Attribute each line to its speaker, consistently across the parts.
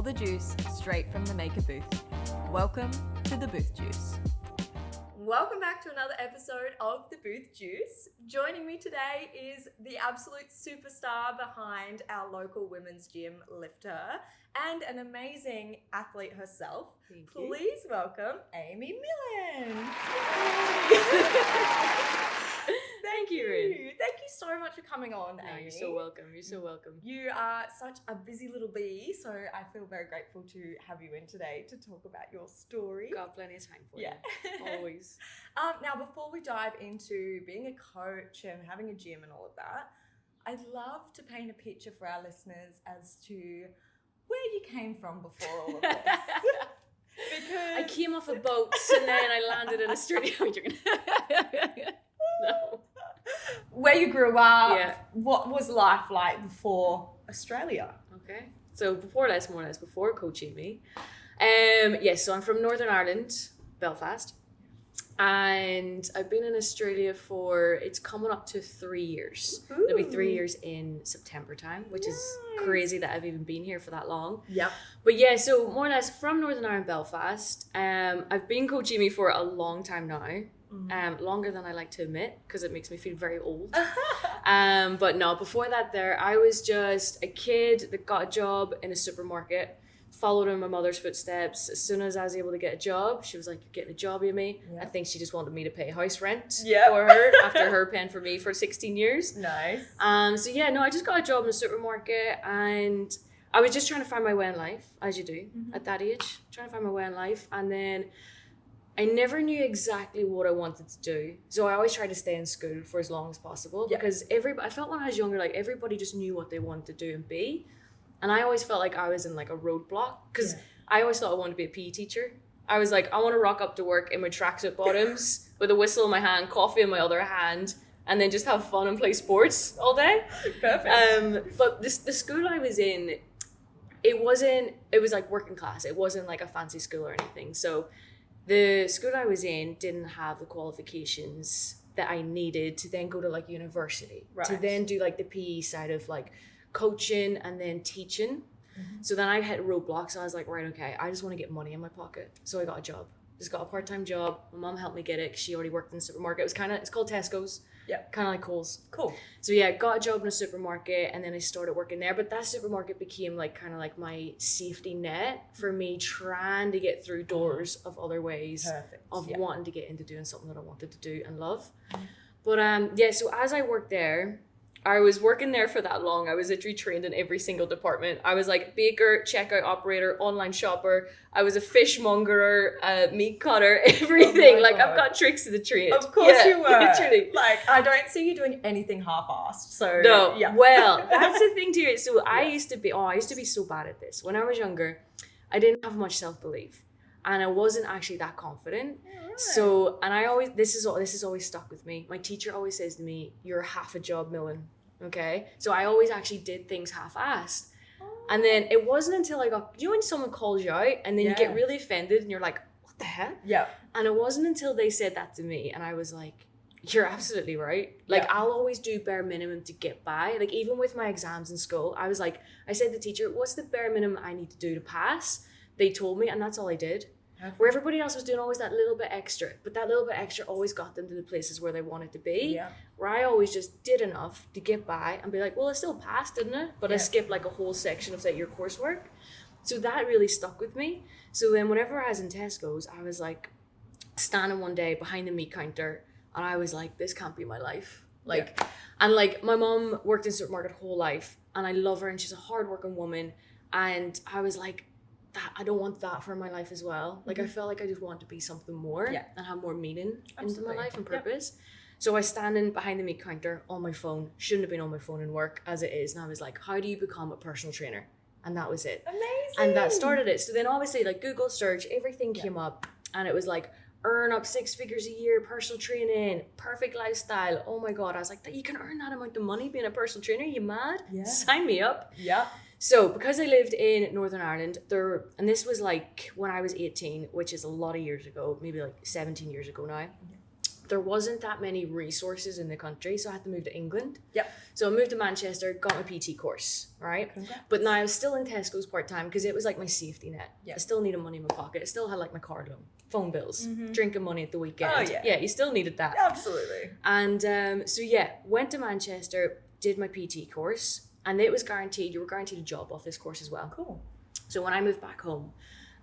Speaker 1: all the juice straight from the maker booth. Welcome to the Booth Juice. Welcome back to another episode of the Booth Juice. Joining me today is the absolute superstar behind our local women's gym, LiftHer, and an amazing athlete herself. Please welcome Amy Millen.
Speaker 2: Thank you, Rin.
Speaker 1: Thank you so much for coming on, Amy.
Speaker 2: You're so welcome. You're so welcome.
Speaker 1: You are such a busy little bee, so I feel very grateful to have you in today to talk about your story.
Speaker 2: Got plenty of time for you. Always.
Speaker 1: Now, before we dive into being a coach and having a gym and all of that, I'd love to paint a picture for our listeners as to where you came from before all of this. Because
Speaker 2: I came off a boat and then I landed in Australia. No.
Speaker 1: Where you grew up,
Speaker 2: Yeah.
Speaker 1: what was life like before Australia?
Speaker 2: Okay. So before Coach Amy. So I'm from Northern Ireland, Belfast. And I've been in Australia it's coming up to 3 years.
Speaker 1: Ooh.
Speaker 2: It'll be 3 years in September time, which is crazy that I've even been here for that long.
Speaker 1: Yep.
Speaker 2: But yeah, so more or less from Northern Ireland, Belfast. I've been Coach Amy for a long time now. Longer than I like to admit, because it makes me feel very old. But no, before that I was just a kid that got a job in a supermarket, followed in my mother's footsteps. As soon as I was able to get a job, she was like, "You're getting a job, Amy."
Speaker 1: Yep.
Speaker 2: I think she just wanted me to pay house rent
Speaker 1: Yep.
Speaker 2: for her after her paying for me for 16 years.
Speaker 1: Nice.
Speaker 2: I just got a job in a supermarket and I was just trying to find my way in life, as you do at that age, trying to find my way in life. And then I never knew exactly what I wanted to do. So I always tried to stay in school for as long as possible because I felt when I was younger, like everybody just knew what they wanted to do and be. And I always felt like I was in like a roadblock because I always thought I wanted to be a PE teacher. I was like, I want to rock up to work in my tracksuit bottoms with a whistle in my hand, coffee in my other hand, and then just have fun and play sports all day.
Speaker 1: Perfect.
Speaker 2: But the school I was in, it was like working class. It wasn't like a fancy school or anything. So the school I was in didn't have the qualifications that I needed to then go to like university, to then do like the PE side of like coaching and then teaching. So then I hit roadblocks. I was like, right, okay, I just want to get money in my pocket. So I got a job. Just got a part-time job. My mom helped me get it because she already worked in the supermarket. It's called Tesco's. Yeah. Kind of like Coles.
Speaker 1: Cool.
Speaker 2: So yeah, got a job in a supermarket and then I started working there. But that supermarket became like kind of like my safety net for me trying to get through doors of other ways of wanting to get into doing something that I wanted to do and love. But so as I worked there, I was working there for that long. I was literally trained in every single department. I was like baker, checkout operator, online shopper. I was a fishmonger, meat cutter, everything.
Speaker 1: Oh
Speaker 2: like I've got tricks of the trade.
Speaker 1: Of course you were.
Speaker 2: Literally.
Speaker 1: Like I don't see you doing anything half-assed. So
Speaker 2: no.
Speaker 1: Yeah.
Speaker 2: Well, that's the thing too. So I used to be so bad at this. When I was younger, I didn't have much self-belief. And I wasn't actually that confident. Right. So, and this is always stuck with me. My teacher always says to me, "You're half a job, Millen." Okay? So I always actually did things half-assed. And then it wasn't until I got, when someone calls you out and then you get really offended and you're like, what the heck?
Speaker 1: Yeah.
Speaker 2: And it wasn't until they said that to me and I was like, you're absolutely right. Like I'll always do bare minimum to get by. Like even with my exams in school, I was like, I said to the teacher, what's the bare minimum I need to do to pass? They told me and that's all I did. Where everybody else was doing always that little bit extra, but that little bit extra always got them to the places where they wanted to be. Yeah. Where I always just did enough to get by and be like, well, I still passed, didn't it? But I skipped like a whole section of say your coursework. So that really stuck with me. So then whenever I was in Tesco's, I was like standing one day behind the meat counter and I was like, this can't be my life. And like my mom worked in supermarket whole life and I love her and she's a hardworking woman. And I was like, that I don't want that for my life as well. Like I felt like I just want to be something more and have more meaning into my life and purpose. So I was standing behind the meat counter on my phone. Shouldn't have been on my phone in work as it is. And I was like, how do you become a personal trainer? And that was it.
Speaker 1: Amazing.
Speaker 2: And that started it. So then obviously like Google search, everything came up and it was like earn up 6 figures a year, personal training, perfect lifestyle. Oh my God. I was like, you can earn that amount of money being a personal trainer? You mad? Yeah. Sign me up.
Speaker 1: Yeah.
Speaker 2: So because I lived in Northern Ireland, and this was like when I was 18, which is a lot of years ago, maybe like 17 years ago now, there wasn't that many resources in the country, so I had to move to England.
Speaker 1: Yep.
Speaker 2: So I moved to Manchester, got my PT course, right?
Speaker 1: Congrats.
Speaker 2: But now I was still in Tesco's part-time because it was like my safety net.
Speaker 1: Yep.
Speaker 2: I still needed money in my pocket. I still had like my car loan, phone bills,
Speaker 1: Mm-hmm.
Speaker 2: drinking money at the weekend.
Speaker 1: Oh, yeah.
Speaker 2: Yeah, you still needed that.
Speaker 1: Absolutely.
Speaker 2: And so yeah, went to Manchester, did my PT course, and it was guaranteed, you were guaranteed a job off this course as well.
Speaker 1: Cool.
Speaker 2: So when I moved back home,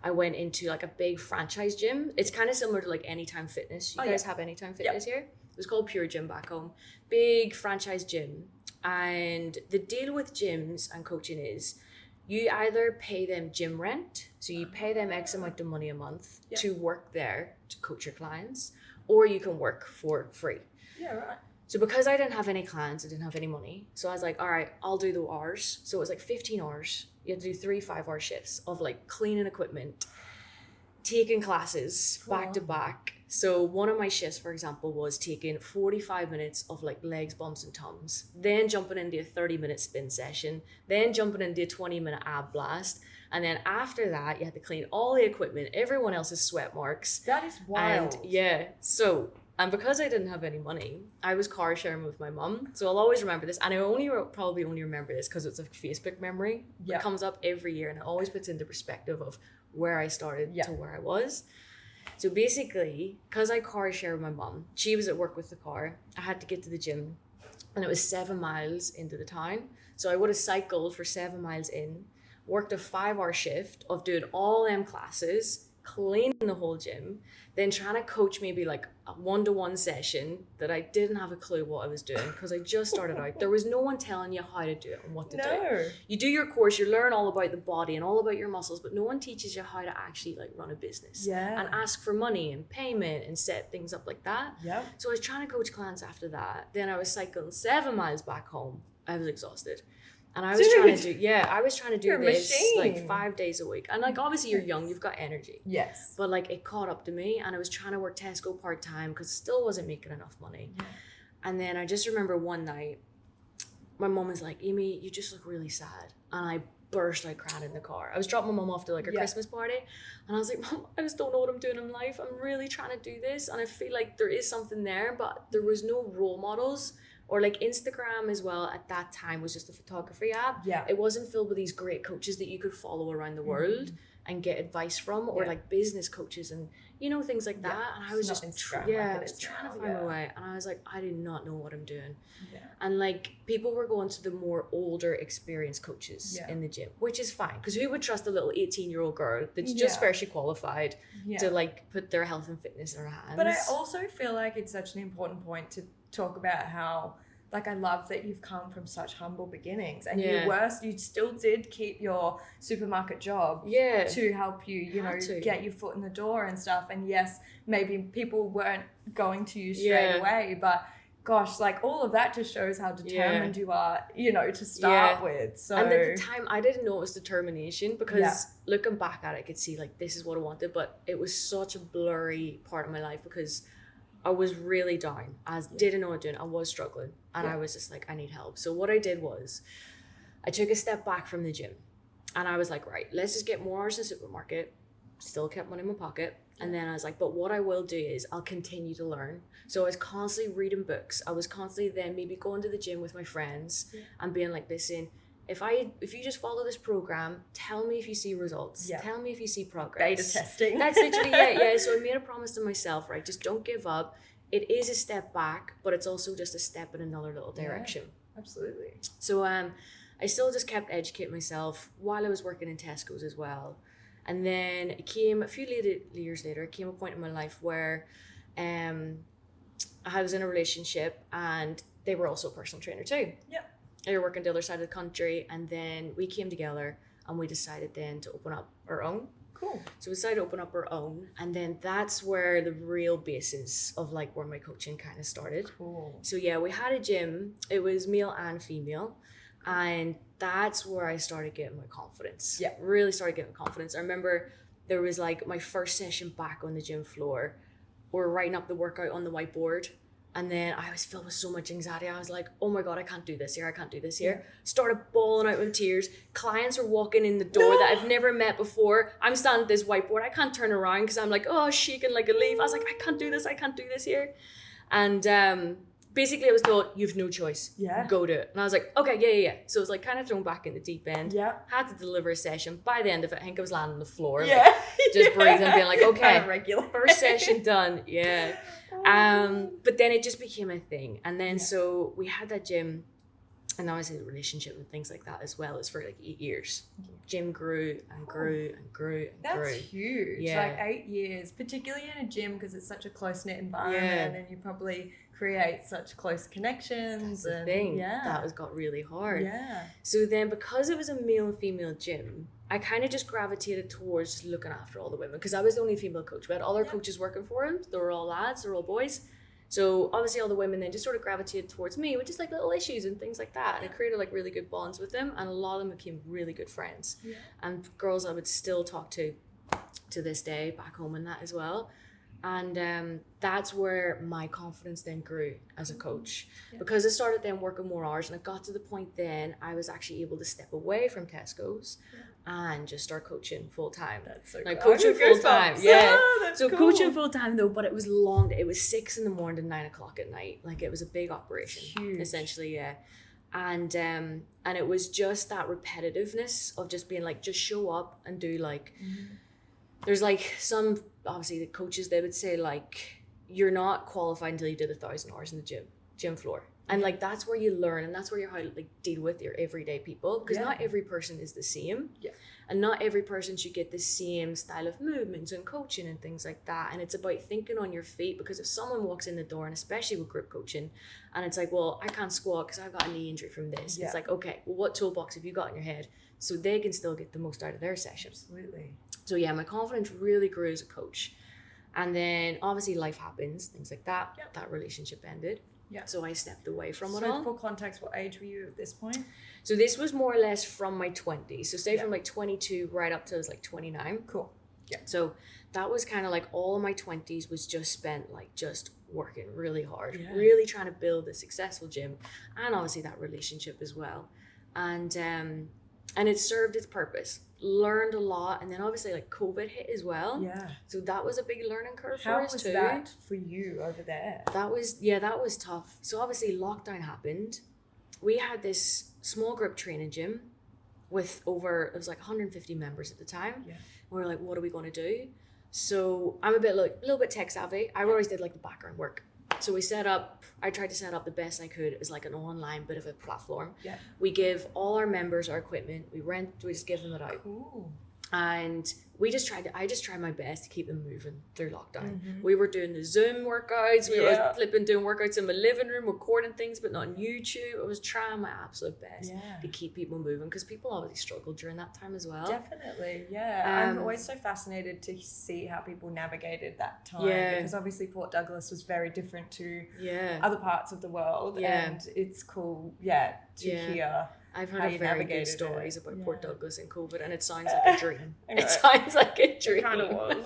Speaker 2: I went into like a big franchise gym. It's kind of similar to like Anytime Fitness. You guys have Anytime Fitness here? It was called Pure Gym back home. Big franchise gym. And the deal with gyms and coaching is you either pay them gym rent, so you pay them X amount of money a month to work there to coach your clients, or you can work for free.
Speaker 1: Yeah, right.
Speaker 2: So because I didn't have any clients, I didn't have any money. So I was like, all right, I'll do the hours. So it was like 15 hours. You had to do 3 5-hour shifts of like cleaning equipment, taking classes back to back. So one of my shifts, for example, was taking 45 minutes of like legs, bumps and tums, then jumping into a 30-minute spin session, then jumping into a 20-minute ab blast. And then after that, you had to clean all the equipment, everyone else's sweat marks.
Speaker 1: That is wild.
Speaker 2: And because I didn't have any money, I was car sharing with my mum. So I'll always remember this. And I probably only remember this because it's a Facebook memory. It comes up every year and it always puts into perspective of where I started to where I was. So basically, because I car shared with my mum, she was at work with the car. I had to get to the gym and it was 7 miles into the town. So I would have cycled for 7 miles in, worked a 5-hour shift of doing all them classes, cleaning the whole gym, then trying to coach maybe like a 1-to-1 session that I didn't have a clue what I was doing because I just started out. There was no one telling you how to do it and what to do. You do your course, you learn all about the body and all about your muscles, but no one teaches you how to actually like run a business and ask for money and payment and set things up like that. So I was trying to coach clients after that. Then I was cycling 7 miles back home. I was exhausted. And I was trying to do this like 5 days a week. And like, obviously you're young, you've got energy.
Speaker 1: Yes.
Speaker 2: But like it caught up to me and I was trying to work Tesco part-time because still wasn't making enough money. And then I just remember one night, my mum was like, Amy, you just look really sad. And I burst out crying in the car. I was dropping my mum off to like a Christmas party. And I was like, Mum, I just don't know what I'm doing in life. I'm really trying to do this. And I feel like there is something there, but there was no role models. Or like Instagram as well at that time was just a photography app. It wasn't filled with these great coaches that you could follow around the world and get advice from, or like business coaches and things like that. And I was just trying to find my way. And I was like, I do not know what I'm doing. And like people were going to the more older experienced coaches in the gym, which is fine because who would trust a little 18-year-old girl that's just freshly qualified to like put their health and fitness in her hands.
Speaker 1: But I also feel like it's such an important point to talk about how, like, I love that you've come from such humble beginnings and you still did keep your supermarket job to help you, get your foot in the door and stuff. And yes, maybe people weren't going to you straight away, but gosh, like all of that just shows how determined you are, to start with. So,
Speaker 2: and at the time I didn't know it was determination because looking back at it, I could see like this is what I wanted, but it was such a blurry part of my life because I was really down. I didn't know what to do. I was struggling and I was just like, I need help. So what I did was I took a step back from the gym and I was like, right, let's just get more hours in the supermarket. Still kept money in my pocket. And then I was like, but what I will do is I'll continue to learn. So I was constantly reading books. I was constantly then maybe going to the gym with my friends and being like, listen, if you just follow this program, tell me if you see results. Tell me if you see progress.
Speaker 1: Beta testing.
Speaker 2: That's literally So I made a promise to myself, right? Just don't give up. It is a step back, but it's also just a step in another little direction.
Speaker 1: Absolutely.
Speaker 2: So I still just kept educating myself while I was working in Tesco's as well. And then it came a few years later, it came a point in my life where I was in a relationship and they were also a personal trainer too. They were working the other side of the country, and then we came together and we decided then to open up our own.
Speaker 1: Cool.
Speaker 2: So we decided to open up our own, and then that's where the real basis of like where my coaching kind of started.
Speaker 1: Cool.
Speaker 2: So we had a gym. It was male and female, and that's where I started getting my confidence. Really started getting confidence. I remember there was like my first session back on the gym floor. We're writing up the workout on the whiteboard. And then I was filled with so much anxiety. I was like, oh my God, I can't do this here. I can't do this here. Started bawling out in tears. Clients were walking in the door that I've never met before. I'm standing at this whiteboard. I can't turn around because I'm like, oh, shaking like a leaf. I was like, I can't do this. I can't do this here. And basically I was told, you've no choice.
Speaker 1: Yeah.
Speaker 2: Go do it. And I was like, okay, yeah. So it was like kind of thrown back in the deep end.
Speaker 1: Yeah.
Speaker 2: Had to deliver a session. By the end of it, I think I was landing on the floor.
Speaker 1: Yeah.
Speaker 2: Like, just breathing, being like, okay,
Speaker 1: Kind of regular.
Speaker 2: first session done. Yeah. But then it just became a thing. And then so we had that gym, and obviously the relationship and things like that as well is for like 8 years. Gym grew and grew and grew and grew.
Speaker 1: That's huge.
Speaker 2: Yeah.
Speaker 1: Like 8 years, particularly in a gym because it's such a close-knit environment and you probably create such close connections.
Speaker 2: That's the thing. That was got really hard.
Speaker 1: Yeah.
Speaker 2: So then because it was a male and female gym, I kind of just gravitated towards just looking after all the women because I was the only female coach. We had other coaches working for him. They were all lads, they were all boys. So obviously all the women then just sort of gravitated towards me with just like little issues and things like that. And I created like really good bonds with them, and a lot of them became really good friends. Yeah. And girls I would still talk to this day back home and that as well. And that's where my confidence then grew as a coach because I started then working more hours, and it got to the point then I was actually able to step away from Tesco's and just start coaching full time.
Speaker 1: That's so
Speaker 2: like
Speaker 1: cool.
Speaker 2: coaching full time. Yeah.
Speaker 1: That's cool.
Speaker 2: Coaching full time though, but it was long. It was 6 a.m. to 9 o'clock at night. Like it was a big operation.
Speaker 1: Huge.
Speaker 2: Essentially, yeah. And it was just that repetitiveness of just being like, just show up and do like there's like some, obviously the coaches, they would say like, you're not qualified until you did 1,000 hours in the gym floor. And like, that's where you learn, and that's where you how to like deal with your everyday people, because not every person is the same. Yeah. And not every person should get the same style of movements and coaching and things like that. And it's about thinking on your feet, because if someone walks in the door, and especially with group coaching, and it's like, well, I can't squat because I've got a knee injury from this. It's like, okay, well, what toolbox have you got in your head so they can still get the most out of their sessions?
Speaker 1: Absolutely.
Speaker 2: So yeah, my confidence really grew as a coach. And then obviously life happens, things like that. Yep. That relationship ended. Yeah. So I stepped away from it all.
Speaker 1: So for context, what age were you at this point?
Speaker 2: So this was more or less from my 20s. So say from like 22 right up to I was like 29.
Speaker 1: Cool. Yeah.
Speaker 2: So that was kind of like all of my 20s was just spent like just working really hard, really trying to build a successful gym, and obviously that relationship as well. And it served its purpose. Learned a lot, and then obviously like COVID hit as well. Yeah. So that was a big learning curve for us too.
Speaker 1: How was that for you over there?
Speaker 2: That was tough. So obviously lockdown happened. We had this small group training gym with it was like 150 members at the time. Yeah. We were like, what are we going to do? So I'm a little bit tech savvy. I always did like the background work. So I tried to set up the best I could. It was like an online bit of a platform. Yeah. We give all our members our equipment. We just give them it out. Cool. And I just tried my best to keep them moving through lockdown. Mm-hmm. We were doing the Zoom workouts. We were doing workouts in my living room, recording things, but not on YouTube. I was trying my absolute best to keep people moving, because people obviously struggled during that time as well.
Speaker 1: Definitely, yeah. I'm always so fascinated to see how people navigated that time, because obviously Port Douglas was very different to other parts of the world, and it's cool, to hear.
Speaker 2: I've heard very good stories about Port Douglas and COVID, and it sounds like a dream. It sounds like a dream.
Speaker 1: It kind of was.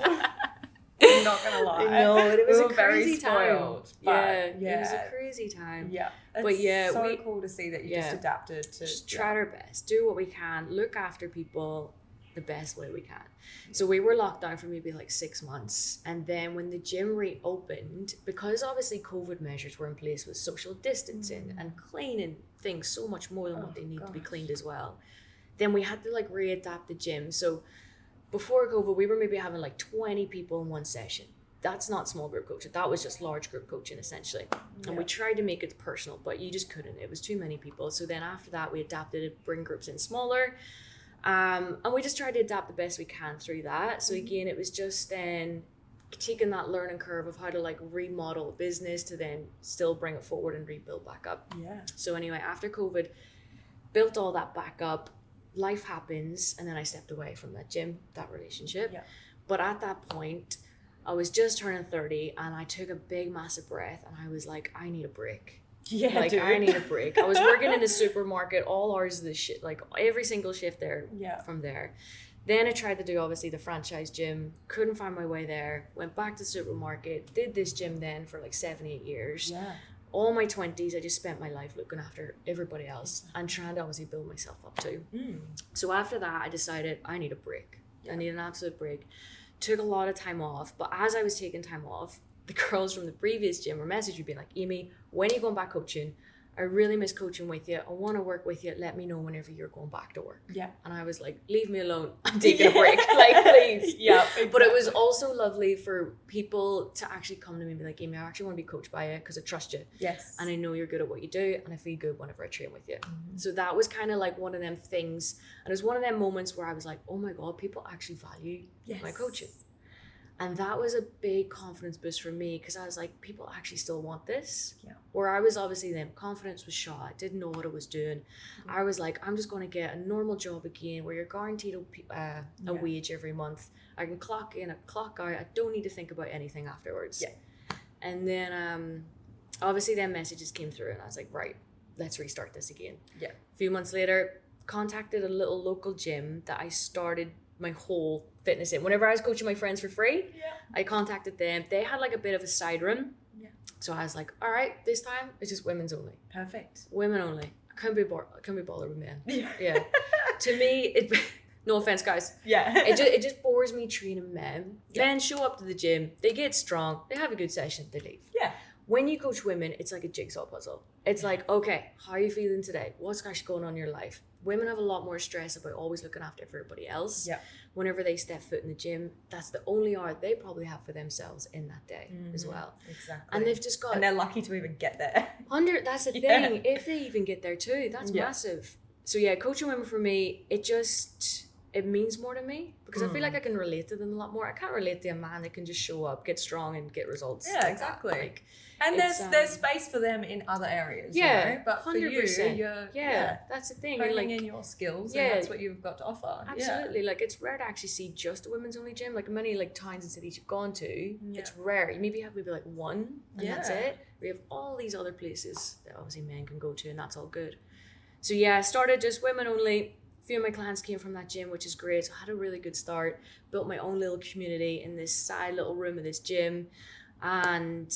Speaker 1: I'm not gonna lie.
Speaker 2: No, it was a crazy
Speaker 1: very spoiled,
Speaker 2: time. It was a crazy time.
Speaker 1: Yeah,
Speaker 2: it's
Speaker 1: so cool to see that you just adapted to.
Speaker 2: Just tried our best, do what we can, look after people the best way we can. So we were locked down for maybe like 6 months, and then when the gym reopened, because obviously COVID measures were in place with social distancing and cleaning things so much more than what they need to be cleaned as well, then we had to like readapt the gym. So before COVID, we were maybe having like 20 people in one session. That's not small group coaching. That was just large group coaching essentially. And we tried to make it personal, but you just couldn't. It was too many people. So then after that, we adapted it, bring groups in smaller. And we just tried to adapt the best we can through that. So again, it was just then taking that learning curve of how to like remodel a business to then still bring it forward and rebuild back up. Yeah. So anyway, after COVID, built all that back up, life happens, and then I stepped away from that gym, that relationship. Yeah. But at that point, I was just turning 30, and I took a big, massive breath, and I was like, I need a break. Yeah, like, dude. I need a break. I was working in a supermarket all hours of the shit, like every single shift there from there. Then I tried to do obviously the franchise gym, couldn't find my way there, went back to the supermarket, did this gym then for like 7-8 years. Yeah. All my 20s, I just spent my life looking after everybody else and trying to obviously build myself up too. So after that, I decided I need a break. I need an absolute break. Took a lot of time off, but as I was taking time off, the girls from the previous gym were messaging me being like, Amy, when are you going back coaching? I really miss coaching with you. I want to work with you. Let me know whenever you're going back to work.
Speaker 1: Yeah.
Speaker 2: And I was like, leave me alone. I'm taking a break. Like, please.
Speaker 1: Yeah. Exactly.
Speaker 2: But it was also lovely for people to actually come to me and be like, Amy, I actually want to be coached by you because I trust you.
Speaker 1: Yes.
Speaker 2: And I know you're good at what you do. And I feel good whenever I train with you.
Speaker 1: Mm-hmm.
Speaker 2: So that was kind of like one of them things. And it was one of them moments where I was like, oh my God, people actually value my coaching. And that was a big confidence boost for me because I was like, people actually still want this.
Speaker 1: Yeah.
Speaker 2: Where I was obviously then, confidence was shot. I didn't know what I was doing. Mm-hmm. I was like, I'm just going to get a normal job again where you're guaranteed a wage every month. I can clock in, clock out. I don't need to think about anything afterwards.
Speaker 1: Yeah.
Speaker 2: And then obviously then messages came through and I was like, right, let's restart this again.
Speaker 1: Yeah.
Speaker 2: A few months later, contacted a little local gym that I started my whole fitness in. Whenever I was coaching my friends for free, I contacted them. They had like a bit of a side room. Yeah. So I was like, all right, this time it's just women's only.
Speaker 1: Perfect.
Speaker 2: Women only. I couldn't be bothered with men. Yeah. To me, no offense, guys.
Speaker 1: Yeah.
Speaker 2: it just bores me training men. Yeah. Men show up to the gym, they get strong, they have a good session, they leave.
Speaker 1: Yeah.
Speaker 2: When you coach women, it's like a jigsaw puzzle. It's like, okay, how are you feeling today? What's actually going on in your life? Women have a lot more stress about always looking after everybody else. Yeah. Whenever they step foot in the gym, that's the only hour they probably have for themselves in that day as well.
Speaker 1: Exactly.
Speaker 2: And they've just got...
Speaker 1: And they're lucky to even get there.
Speaker 2: That's the thing. If they even get there too, that's massive. So yeah, coaching women for me, it means more to me because I feel like I can relate to them a lot more. I can't relate to a man that can just show up, get strong and get results.
Speaker 1: Yeah,
Speaker 2: like
Speaker 1: exactly.
Speaker 2: Like,
Speaker 1: and there's space for them in other areas. Yeah, you know? But 100%. For you, you're
Speaker 2: that's the thing.
Speaker 1: Honing in your skills, and that's what you've got to offer.
Speaker 2: Absolutely. Yeah. Like it's rare to actually see just a women's only gym. Like many like towns and cities you've gone to, it's rare. You maybe have like one, and that's it. We have all these other places that obviously men can go to, and that's all good. So yeah, I started just women only. A few of my clients came from that gym, which is great. So I had a really good start, built my own little community in this side little room of this gym. And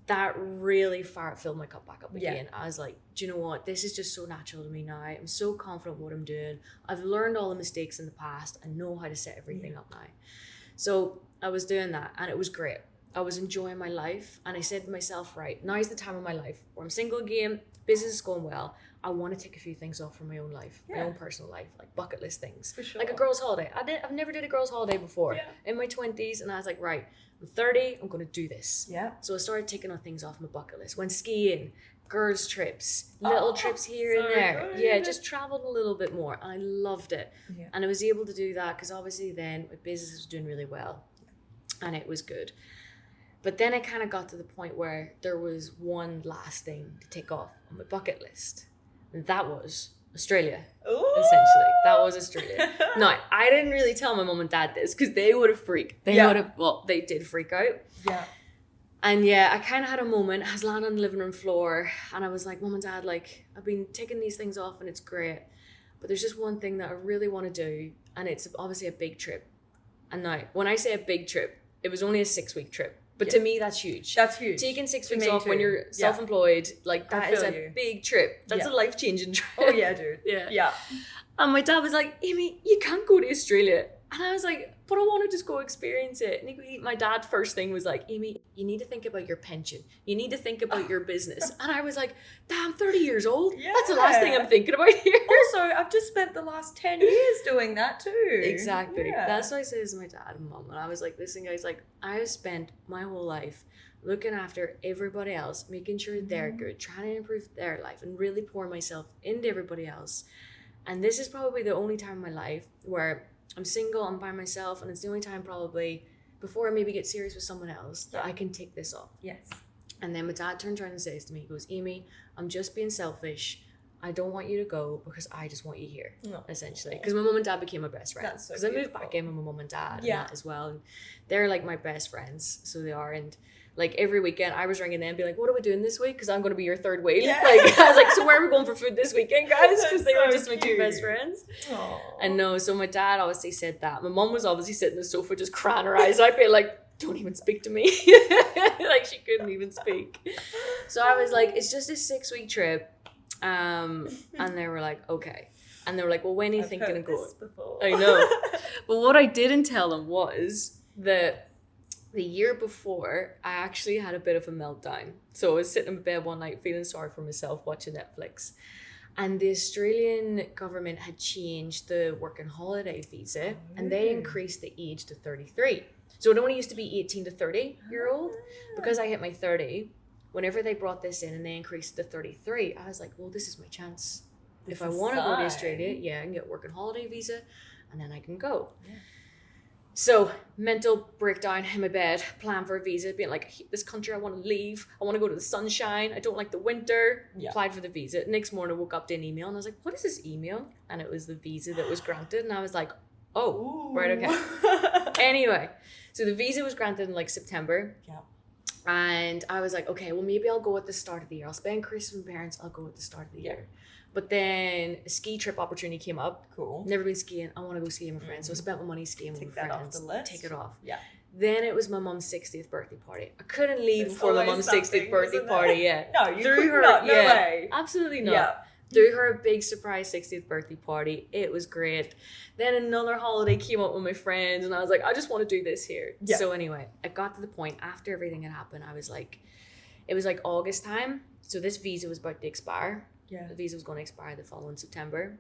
Speaker 2: that really filled my cup back up again. I was like, do you know what? This is just so natural to me now. I'm so confident what I'm doing. I've learned all the mistakes in the past. I know how to set everything up now. So I was doing that and it was great. I was enjoying my life. And I said to myself, right, now's the time of my life where I'm single again, business is going well. I want to take a few things off from my own life, my own personal life, like bucket list things. For sure. Like a girl's holiday. I've never did a girl's holiday before in my 20s. And I was like, right, I'm 30, I'm going to do this. Yeah. So I started taking on things off my bucket list. Went skiing, girls' trips, little trips here and there. Good. Yeah, just traveled a little bit more. And I loved it. Yeah. And I was able to do that because obviously then my business was doing really well. And it was good. But then I kind of got to the point where there was one last thing to take off on my bucket list. And that was Australia. Ooh. Essentially. That was Australia. Now, I didn't really tell my mum and dad this because they would have freaked. They did freak out. Yeah. And yeah, I kind of had a moment. I was lying on the living room floor and I was like, Mum and Dad, like, I've been taking these things off and it's great. But there's just one thing that I really want to do. And it's obviously a big trip. And now, when I say a big trip, it was only a 6-week trip. But to me, that's huge.
Speaker 1: That's huge.
Speaker 2: Taking 6 weeks off when you're self-employed, like that is a big trip. That's a life-changing trip.
Speaker 1: Oh yeah, dude. Yeah.
Speaker 2: And my dad was like, Amy, you can't go to Australia. And I was like, but I want to just go experience it. And my dad first thing was like, Amy, you need to think about your pension. You need to think about your business. And I was like, damn, 30 years old. Yeah. That's the last thing I'm thinking about here.
Speaker 1: Also, I've just spent the last 10 years doing that too.
Speaker 2: Exactly. Yeah. That's what I said to my dad and mom. And I was like, listen, guys, like I have spent my whole life looking after everybody else, making sure they're good, trying to improve their life and really pour myself into everybody else. And this is probably the only time in my life where I'm single, I'm by myself, and it's the only time probably before I maybe get serious with someone else that I can take this off. Yes. And then my dad turns around and says to me, he goes, Amy, I'm just being selfish. I don't want you to go because I just want you here, essentially. Because my mum and dad became my best friends. Because I moved back in with my mum and dad and that as well. And they're like my best friends, so they are. And like every weekend I was ringing them and be like, what are we doing this week? Because I'm going to be your third wheel. Yeah. Like I was like, so where are we going for food this weekend, guys? Because they were just my two best friends. Aww. And no, so my dad obviously said that. My mum was obviously sitting on the sofa just crying her eyes out, being like, don't even speak to me. Like she couldn't even speak. So I was like, it's just a 6-week trip. And they were like, okay. And they were like, well, when are you thinking of going? I know. But what I didn't tell them was that The year before, I actually had a bit of a meltdown. So I was sitting in bed one night feeling sorry for myself watching Netflix. And the Australian government had changed the working holiday visa and they increased the age to 33. So it only used to be 18 to 30-year-old. Because I hit my 30, whenever they brought this in and they increased it to 33, I was like, well, this is my chance. If I want to go to Australia, I can get a working holiday visa and then I can go. Yeah. So mental breakdown in my bed, plan for a visa, being like, I hate this country, I want to leave. I want to go to the sunshine. I don't like the winter. Yeah. Applied for the visa. Next morning I woke up to an email and I was like, what is this email? And it was the visa that was granted. And I was like, oh, right, okay. Anyway, so the visa was granted in like September. Yeah. And I was like, okay, well, maybe I'll go at the start of the year. I'll spend Christmas with my parents. I'll go at the start of the year. But then a ski trip opportunity came up. Cool. Never been skiing. I want to go skiing with my friends. So I spent my money skiing with my friends. Take that off the list. Take it off. Yeah. Then it was my mum's 60th birthday party. I couldn't leave before my mum's 60th birthday party. Yeah. No, you could not. No way. Absolutely not. Yeah. Threw her a big surprise 60th birthday party. It was great. Then another holiday came up with my friends and I was like, I just want to do this here. Yeah. So anyway, I got to the point after everything had happened. I was like, it was like August time. So this visa was about to expire. Yeah. The visa was going to expire the following September.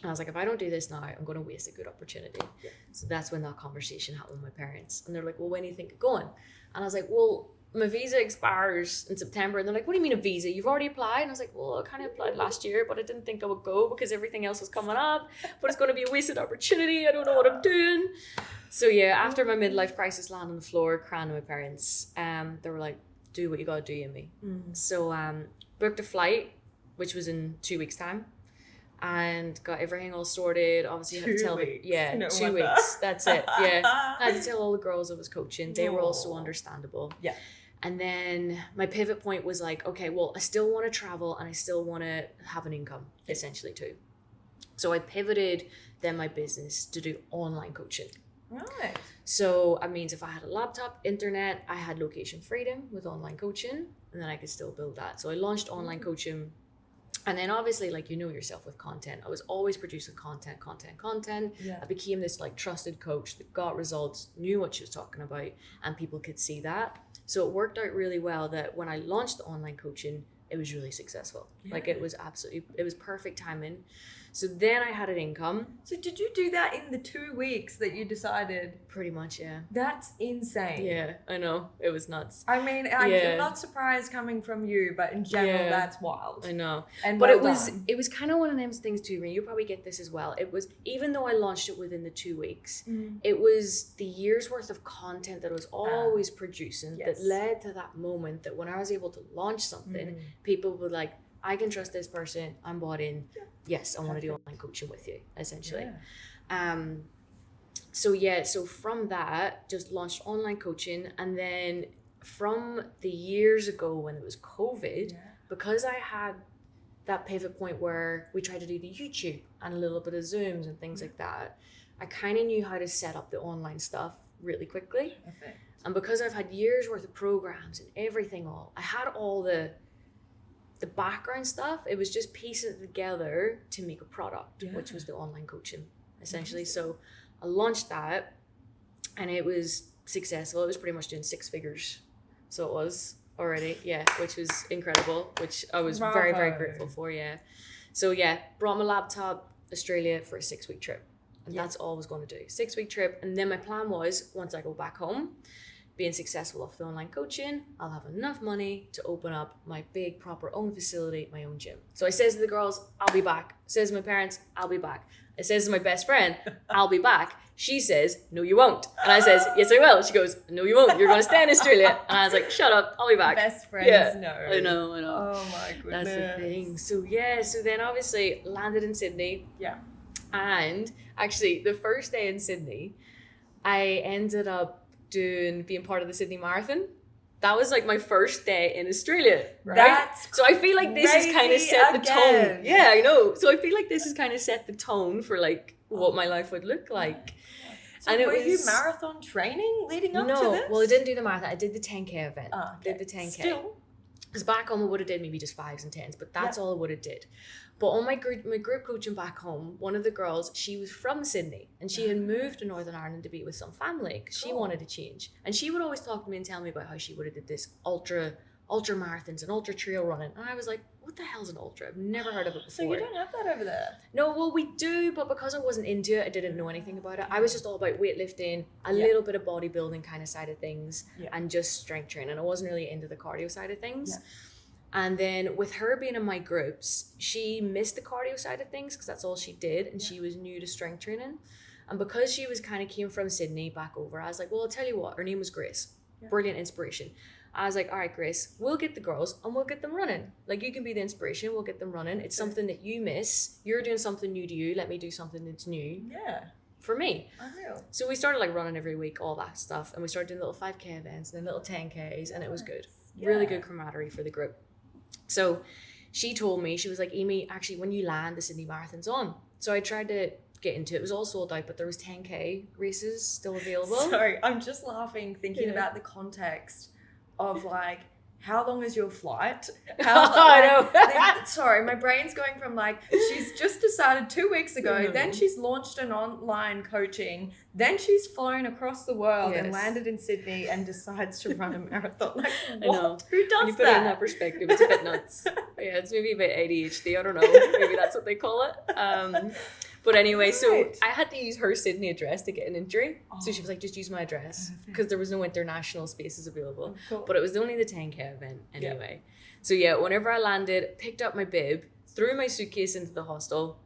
Speaker 2: And I was like, if I don't do this now, I'm going to waste a good opportunity. Yeah. So that's when that conversation happened with my parents. And they're like, well, when do you think of going? And I was like, well, my visa expires in September. And they're like, what do you mean a visa? You've already applied? And I was like, well, I kind of applied last year, but I didn't think I would go because everything else was coming up. But it's going to be a wasted opportunity. I don't know what I'm doing. So yeah, after my midlife crisis landed on the floor, crying to my parents, they were like, do what you got to do, Amy. So booked a flight, which was in 2 weeks' time, and got everything all sorted. Obviously, had to tell them, 2 weeks. That's it. Yeah, I had to tell all the girls I was coaching. They were also understandable. Yeah. And then my pivot point was like, okay, well, I still want to travel and I still want to have an income, essentially too. So I pivoted then my business to do online coaching. Right. So that means if I had a laptop, internet, I had location freedom with online coaching, and then I could still build that. So I launched online coaching. And then obviously, like, you know yourself with content, I was always producing content. Yeah. I became this like trusted coach that got results, knew what she was talking about, and people could see that. So it worked out really well that when I launched the online coaching, it was really successful. Yeah. Like it was perfect timing. So then I had an income.
Speaker 1: So did you do that in the 2 weeks that you decided?
Speaker 2: Pretty much, yeah.
Speaker 1: That's insane.
Speaker 2: Yeah, I know. It was nuts.
Speaker 1: I mean, I'm not surprised coming from you, but in general, that's wild.
Speaker 2: I know. But it was kind of one of those things too, you probably get this as well. It was, even though I launched it within the 2 weeks, it was the year's worth of content that I was always producing that led to that moment that when I was able to launch something, people were like, I can trust this person. I'm bought in. Yeah. Yes, I want to do online coaching with you, essentially. Yeah. So from that, just launched online coaching. And then from the years ago when it was COVID, because I had that pivot point where we tried to do the YouTube and a little bit of Zooms and things like that, I kind of knew how to set up the online stuff really quickly. Perfect. And because I've had years worth of programs and everything I had all the background stuff. It was just piecing it together to make a product, which was the online coaching, essentially. So I launched that and it was successful. It was pretty much doing 6 figures. So it was already, which was incredible, which I was very, very grateful for, So brought my laptop Australia for a 6-week trip. And that's all I was going to do. 6-week trip. And then my plan was, once I go back home, being successful off the online coaching, I'll have enough money to open up my big proper own facility, my own gym. So I says to the girls, I'll be back. Says to my parents, I'll be back. I says to my best friend, I'll be back. She says, no, you won't. And I says, yes, I will. She goes, no, you won't. You're going to stay in Australia. And I was like, shut up. I'll be back.
Speaker 1: Best friends, no.
Speaker 2: I know.
Speaker 1: Oh my goodness.
Speaker 2: That's the thing. So then obviously landed in Sydney. Yeah. And actually the first day in Sydney, I ended up being part of the Sydney Marathon. That was like my first day in Australia, right? So I feel like this has kind of set the tone. Yeah, I know. So I feel like this has kind of set the tone for like what my life would look like.
Speaker 1: So and were you marathon training leading up to this?
Speaker 2: Well, I didn't do the marathon. I did the 10K event. Okay. Did the 10K.
Speaker 1: Still.
Speaker 2: Because back home I would have did maybe just 5s and 10s, but that's all I would have did. But on my group coaching back home, one of the girls, she was from Sydney and she had moved to Northern Ireland to be with some family because she wanted to change. And she would always talk to me and tell me about how she would have did this ultra marathons and ultra trail running. And I was like, what the hell's an ultra? I've never heard of it before.
Speaker 1: So you don't have that over there?
Speaker 2: No, well, we do, but because I wasn't into it, I didn't know anything about it. I was just all about weightlifting, a little bit of bodybuilding kind of side of things, and just strength training. I wasn't really into the cardio side of things. Yeah. And then with her being in my groups, she missed the cardio side of things because that's all she did. And she was new to strength training. And because she was kind of came from Sydney back over, I was like, well, I'll tell you what, her name was Grace. Yeah. Brilliant inspiration. I was like, all right, Grace, we'll get the girls and we'll get them running. Like, you can be the inspiration, we'll get them running. It's something that you miss. You're doing something new to you. Let me do something that's new.
Speaker 1: Yeah.
Speaker 2: For me.
Speaker 1: Unreal.
Speaker 2: So we started like running every week, all that stuff. And we started doing little 5K events and then little 10Ks, and it was good. Yeah. Really good camaraderie for the group. So she told me, she was like, Amy, actually, when you land, the Sydney Marathon's on. So I tried to get into it. It was all sold out, but there was 10K races still available.
Speaker 1: Sorry, I'm just laughing thinking about the context of like, how long is your flight? I know. Sorry, my brain's going from like, she's just decided 2 weeks ago, then she's launched an online coaching, then she's flown across the world and landed in Sydney and decides to run a marathon. Like, what? I know. Who does
Speaker 2: when you put it in that perspective, it's a bit nuts. Yeah, it's maybe a bit ADHD, I don't know. Maybe that's what they call it. But anyway, so I had to use her Sydney address to get an entry. So she was like, just use my address, because there was no international spaces available. Cool. But it was only the 10K event anyway. Yeah. So yeah, whenever I landed, picked up my bib, threw my suitcase into the hostel,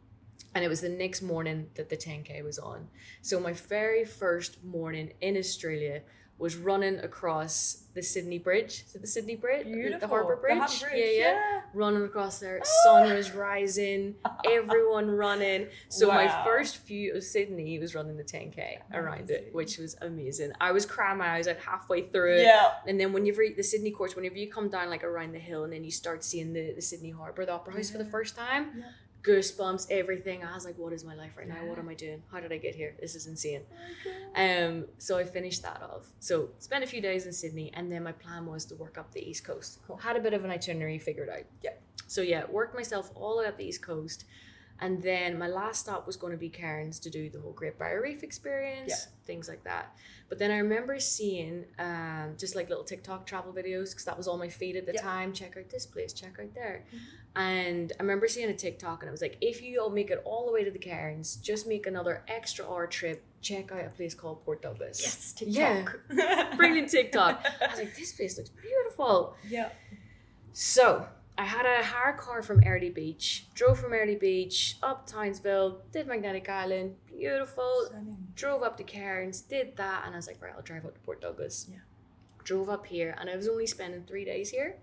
Speaker 2: and it was the next morning that the 10K was on. So my very first morning in Australia was running across the Sydney Bridge. Is it the Sydney Bridge?
Speaker 1: Beautiful.
Speaker 2: The Harbour Bridge?
Speaker 1: The Harbour Bridge, yeah.
Speaker 2: Running across there. Sun was rising. Everyone running. So my first view of Sydney was running the 10K around it, which was amazing. I was crying my eyes out halfway through it. Yeah. And then whenever the Sydney course, whenever you come down like around the hill and then you start seeing the Sydney Harbour, the Opera House for the first time, goosebumps, everything. I was like, what is my life right now? What am I doing? How did I get here? This is insane. So I finished that off. So spent a few days in Sydney, and then my plan was to work up the East Coast. Cool. Had a bit of an itinerary figured out. Yeah. So yeah, worked myself all the way up the East Coast, and then my last stop was going to be Cairns to do the whole Great Barrier Reef experience, things like that. But then I remember seeing just like little TikTok travel videos, because that was on my feed at the time. Check out this place, check out there. And I remember seeing a TikTok, and it was like, if you all make it all the way to the Cairns, just make another extra hour trip, check out a place called Port Douglas.
Speaker 1: Yes, TikTok.
Speaker 2: Yeah, brilliant TikTok. I was like, this place looks beautiful. Yeah. So I had a hire car from Early Beach, drove from Early Beach up Townsville, did Magnetic Island, beautiful. Stunning. Drove up to Cairns, did that, and I was like, right, I'll drive up to Port Douglas. Yeah. Drove up here, and I was only spending 3 days here.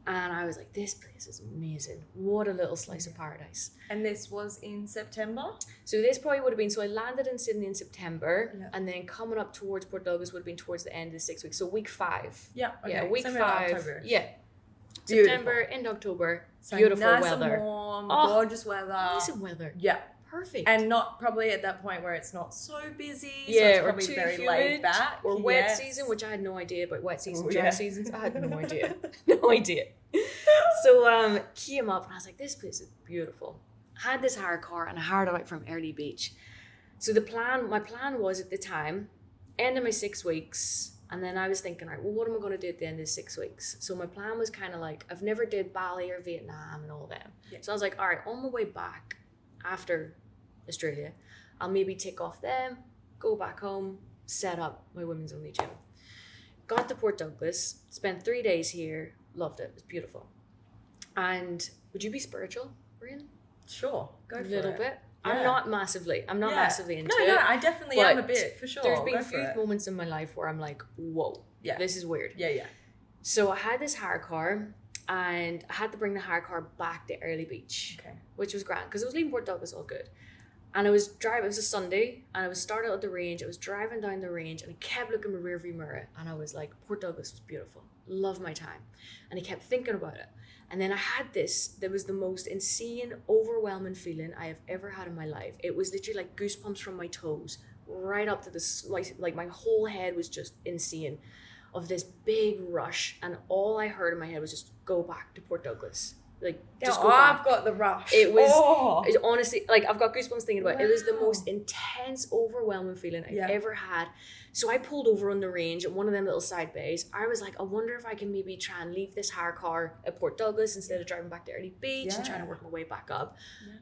Speaker 2: And I was like, this place is amazing. What a little slice of paradise.
Speaker 1: And this was in September?
Speaker 2: So this probably would have been, so I landed in Sydney in September, and then coming up towards Port Douglas would have been towards the end of the 6 weeks. So week 5.
Speaker 1: Yeah, okay.
Speaker 2: Yeah, week 5.
Speaker 1: October.
Speaker 2: Yeah. Beautiful. September, end October. So beautiful
Speaker 1: nice
Speaker 2: weather.
Speaker 1: And warm, gorgeous weather.
Speaker 2: Amazing weather.
Speaker 1: Yeah.
Speaker 2: Perfect.
Speaker 1: And not probably at that point where it's not so busy.
Speaker 2: Yeah,
Speaker 1: so it's
Speaker 2: or
Speaker 1: probably
Speaker 2: too
Speaker 1: very
Speaker 2: humid,
Speaker 1: laid back.
Speaker 2: Or wet season, which I had no idea about wet season, dry seasons. I had no idea. No idea. So came up and I was like, this place is beautiful. I had this hire car and I hired it out from Early Beach. So my plan was at the time, end of my 6 weeks, and then I was thinking, right, well, what am I going to do at the end of 6 weeks? So my plan was kind of like, I've never did Bali or Vietnam and all them. Yeah. So I was like, all right, on my way back after Australia, I'll maybe tick off them, go back home, set up my women's only gym. Got to Port Douglas, spent 3 days here, loved it, it was beautiful. And would you be spiritual, Brian?
Speaker 1: Sure, go for it.
Speaker 2: A little bit. Yeah. I'm not massively into it.
Speaker 1: No, I definitely am a bit, for sure.
Speaker 2: There's been a few moments in my life where I'm like, whoa, this is weird.
Speaker 1: Yeah.
Speaker 2: So I had this hire car, and I had to bring the hire car back to Early Beach, which was grand, because I was leaving Port Douglas all good. And I was driving, it was a Sunday, and I was started at the range, I was driving down the range, and I kept looking in my rearview mirror, and I was like, Port Douglas was beautiful, love my time. And I kept thinking about it. And then I had there was the most insane, overwhelming feeling I have ever had in my life. It was literally like goosebumps from my toes, right up to the, like my whole head was just insane. of this big rush, and all I heard in my head was just go back to Port Douglas. Like, just go back.
Speaker 1: I've got the rush.
Speaker 2: It was it, honestly, like, I've got goosebumps thinking about it. It was the most intense, overwhelming feeling I've ever had. So I pulled over on the range at one of them little side bays. I was like, I wonder if I can maybe try and leave this hire car at Port Douglas instead of driving back to Early Beach and trying to work my way back up.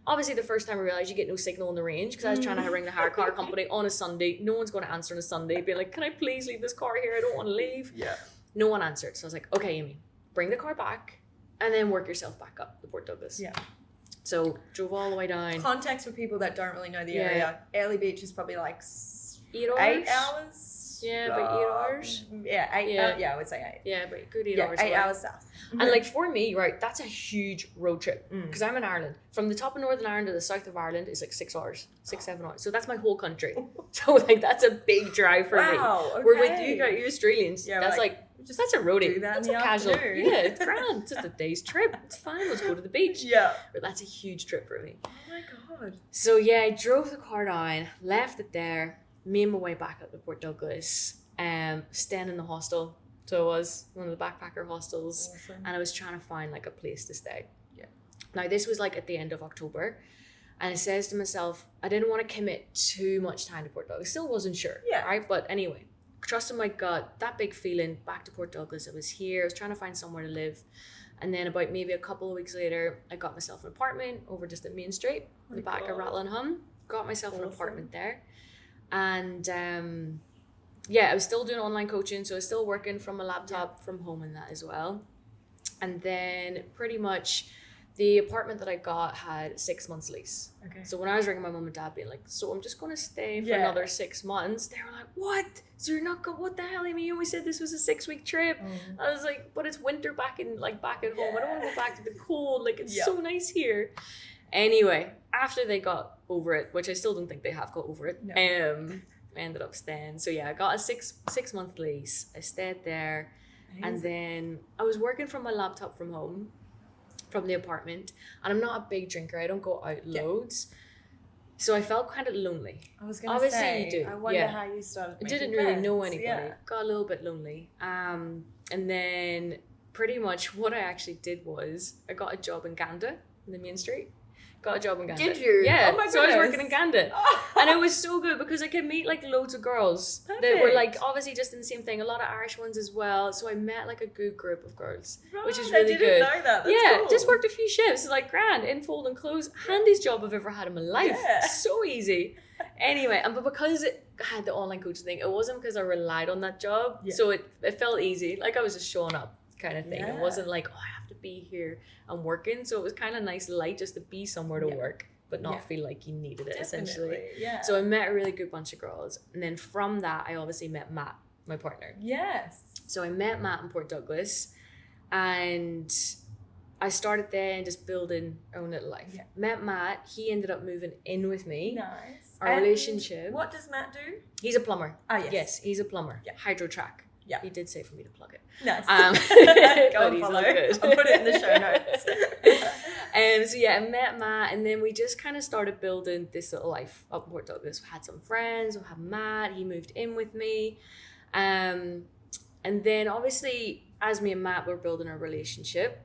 Speaker 2: Obviously, the first time I realized you get no signal on the range, because I was trying to ring the hire car company on a Sunday. No one's going to answer on a Sunday, being like, can I please leave this car here? I don't want to leave. No one answered. So I was like, okay, Amy, bring the car back and then work yourself back up to Port Douglas. So drove all the way down.
Speaker 1: Context for people that don't really know the area. Early Beach is probably like
Speaker 2: 8 hours.
Speaker 1: 8 hours.
Speaker 2: Yeah, about 8 hours.
Speaker 1: I would say 8.
Speaker 2: Yeah, but good 8 hours.
Speaker 1: 8 hours south.
Speaker 2: And like for me, right, that's a huge road trip, because I'm in Ireland. From the top of Northern Ireland to the south of Ireland is like 6 hours, 7 hours. So that's my whole country. So like that's a big drive for me.
Speaker 1: Okay.
Speaker 2: Where with you Australians, that's like that's a roadie.
Speaker 1: That's
Speaker 2: a casual. Yeah, it's grand. It's just a day's trip. It's fine. Let's go to the beach. But that's a huge trip for me.
Speaker 1: Oh my God.
Speaker 2: So yeah, I drove the car down, left it there, made my way back up to Port Douglas, staying in the hostel. So it was one of the backpacker hostels.
Speaker 1: Awesome.
Speaker 2: And I was trying to find like a place to stay. Now this was like at the end of October, and I says to myself, I didn't want to commit too much time to Port Douglas. Still wasn't sure. Right. But anyway, trusting my gut, that big feeling, back to Port Douglas. I was here. I was trying to find somewhere to live. And then about maybe a couple of weeks later, I got myself an apartment over just at Main Street, in the back of Rattle and Hum. Got myself an apartment there. And I was still doing online coaching. So I was still working from a laptop from home and that as well. And then pretty much the apartment that I got had 6 months lease. Okay. So when I was ringing my mum and dad being like, so I'm just going to stay for another 6 months, they were like, what? So you're not going, what the hell, Amy? You always said this was a 6-week trip. I was like, but it's winter back at home. I don't want to go back to the cold. Like, it's so nice here. Anyway, after they got over it, which I still don't think they have got over it, I ended up staying. So yeah, I got a six month lease. I stayed there. Amazing. And then I was working from my laptop from home, from the apartment, and I'm not a big drinker. I don't go out loads, so I felt kind of lonely.
Speaker 1: I was gonna say,
Speaker 2: you do.
Speaker 1: I wonder how you started.
Speaker 2: I didn't really know anybody. Got a little bit lonely. And then pretty much what I actually did was I got a job in Ganda in the Main Street. Got a job in Ganda.
Speaker 1: Did you?
Speaker 2: Yeah.
Speaker 1: Oh my
Speaker 2: so I was working in Ganda. And it was so good because I could meet like loads of girls that were like obviously just in the same thing. A lot of Irish ones as well. So I met like a good group of girls, which is really good.
Speaker 1: I didn't know that. That's cool.
Speaker 2: Just worked a few shifts. Like grand, in folding clothes. Handiest job I've ever had in my life. So easy. Anyway, but because I had the online coaching thing, it wasn't because I relied on that job. So it felt easy. Like I was just showing up kind of thing. It wasn't like, oh, I have to be here and working. So it was kind of nice, light, just to be somewhere to work, but not feel like you needed it, essentially. So I met a really good bunch of girls. And then from that, I obviously met Matt, my partner. So I met Matt in Port Douglas, and I started there and just building our own little life. Met Matt. He ended up moving in with me.
Speaker 1: Nice.
Speaker 2: Our relationship.
Speaker 1: What does Matt do?
Speaker 2: He's a plumber.
Speaker 1: Yes,
Speaker 2: he's a plumber. Hydro track. He did say for me to plug it.
Speaker 1: Nice.
Speaker 2: Go and follow.
Speaker 1: I'll put it in the show notes.
Speaker 2: So I met Matt, and then we just kind of started building this little life up in Port Douglas. We had some friends. We had Matt. He moved in with me. And then obviously, as me and Matt were building our relationship,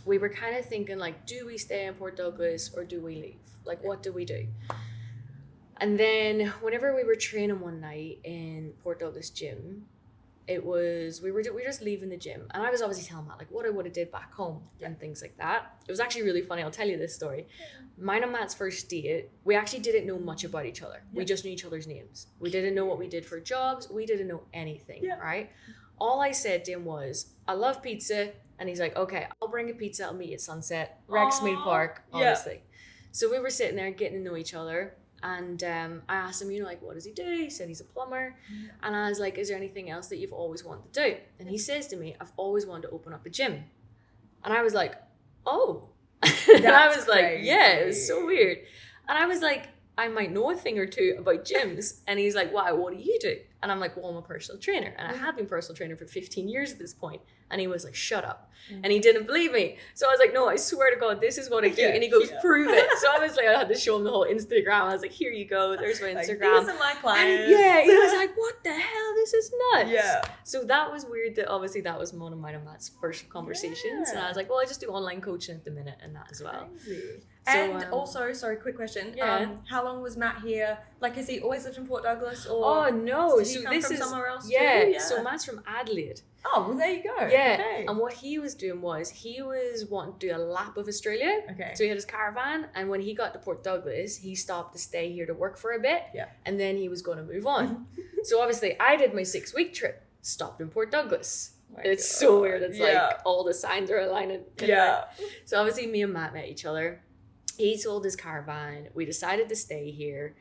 Speaker 2: we were kind of thinking like, do we stay in Port Douglas or do we leave? Like, what do we do? And then whenever we were training one night in Port Douglas gym, we were just leaving the gym, and I was obviously telling Matt like what I would have did back home and things like that. It was actually really funny. I'll tell you this story. Mine and Matt's first date, we actually didn't know much about each other. We just knew each other's names. We didn't know what we did for jobs. We didn't know anything, right? All I said to him was, I love pizza, and he's like, okay, I'll bring a pizza. I'll meet you at Sunset, Rexmead Park, obviously. So we were sitting there getting to know each other. And I asked him, like, what does he do? He said he's a plumber. And I was like, is there anything else that you've always wanted to do? And he says to me, I've always wanted to open up a gym. And I was like, oh. And I was like, yeah, it was so weird. And I was like, I might know a thing or two about gyms. And he's like, why, what do you do? And I'm like, well, I'm a personal trainer. And I have been personal trainer for 15 years at this point. And he was like, shut up. And he didn't believe me. So I was like, no, I swear to God, this is what I do. And he goes, prove it. So obviously I had to show him the whole Instagram. I was like, here you go. There's my Instagram.
Speaker 1: These are my clients.
Speaker 2: And he was like, what the hell? This is nuts. Yeah. So that was weird that obviously that was one of mine and Matt's first conversations. And I was like, well, I just do online coaching at the minute and that as well.
Speaker 1: Crazy. And also, sorry, quick question. How long was Matt here? Like, has he always lived in Port Douglas? Or
Speaker 2: no.
Speaker 1: Did he come from somewhere else too?
Speaker 2: Yeah. So Matt's from Adelaide.
Speaker 1: Oh, well, there you go.
Speaker 2: Yeah.
Speaker 1: Okay.
Speaker 2: And what he was doing was he was wanting to do a lap of Australia.
Speaker 1: Okay.
Speaker 2: So he had his caravan. And when he got to Port Douglas, he stopped to stay here to work for a bit.
Speaker 1: Yeah.
Speaker 2: And then he was going to move on. So obviously I did my 6-week trip, stopped in Port Douglas. It's so weird. It's like all the signs are aligning.
Speaker 1: Yeah.
Speaker 2: So obviously me and Matt met each other. He sold his caravan. We decided to stay here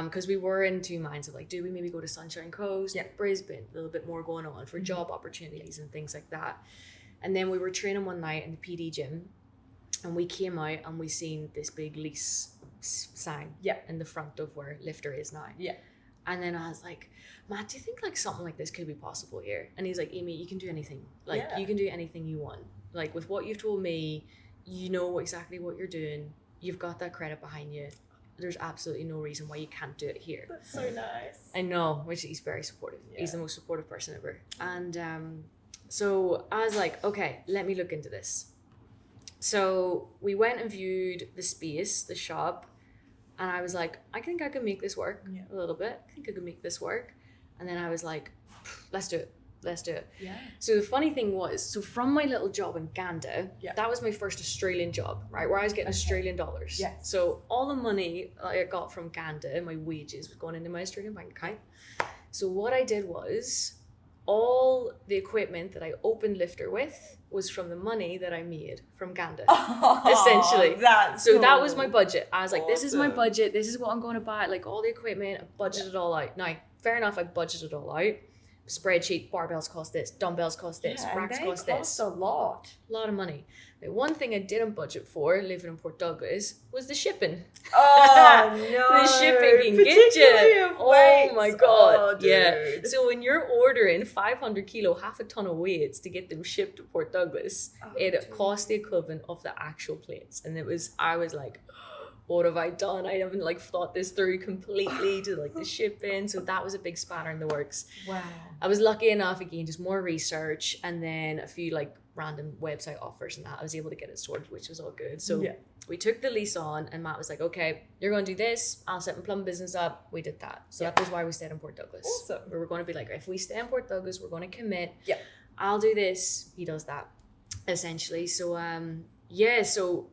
Speaker 2: because we were in two minds of like, do we maybe go to Sunshine Coast, Brisbane, a little bit more going on for job opportunities and things like that. And then we were training one night in the PD gym and we came out and we seen this big lease sign in the front of where LiftHer is now. Yeah. And then I was like, Matt, do you think like something like this could be possible here? And he's like, Amy, you can do anything. Like you can do anything you want. Like with what you've told me, you know exactly what you're doing. You've got that credit behind you. There's absolutely no reason why you can't do it here.
Speaker 1: That's so nice.
Speaker 2: I know, which he's very supportive. Yeah. He's the most supportive person ever. And so I was like, okay, let me look into this. So we went and viewed the space, the shop, and I was like, I think I can make this work a little bit. I think I can make this work. And then I was like, let's do it. Let's do it. Yeah. So the funny thing was, so from my little job in Ganda, that was my first Australian job, right? Where I was getting Australian dollars. Yeah. So all the money I got from Ganda and my wages was going into my Australian bank account. So what I did was, all the equipment that I opened LiftHer with was from the money that I made from Ganda, essentially. So that was my budget. I was like, this is my budget. This is what I'm going to buy. Like all the equipment, I budgeted it all out. Now, fair enough, I budgeted it all out. Spreadsheet, barbells cost this, dumbbells cost this, racks cost this.
Speaker 1: Cost a lot
Speaker 2: of money. The one thing I didn't budget for living in Port Douglas was the shipping.
Speaker 1: Oh no!
Speaker 2: The shipping can get you. Oh my god! So when you're ordering 500 kilo, half a ton of weights to get them shipped to Port Douglas, it cost the equivalent of the actual plates, and I was like, what have I done? I haven't like thought this through completely to like the shipping. So that was a big spanner in the works. Wow. I was lucky enough, again, just more research and then a few like random website offers and that. I was able to get it sorted, which was all good. So we took the lease on and Matt was like, okay, you're going to do this. I'll set my plum business up. We did that. So that was why we stayed in Port Douglas. Awesome. We were going to be like, if we stay in Port Douglas, we're going to commit. Yeah. I'll do this. He does that, essentially. So, so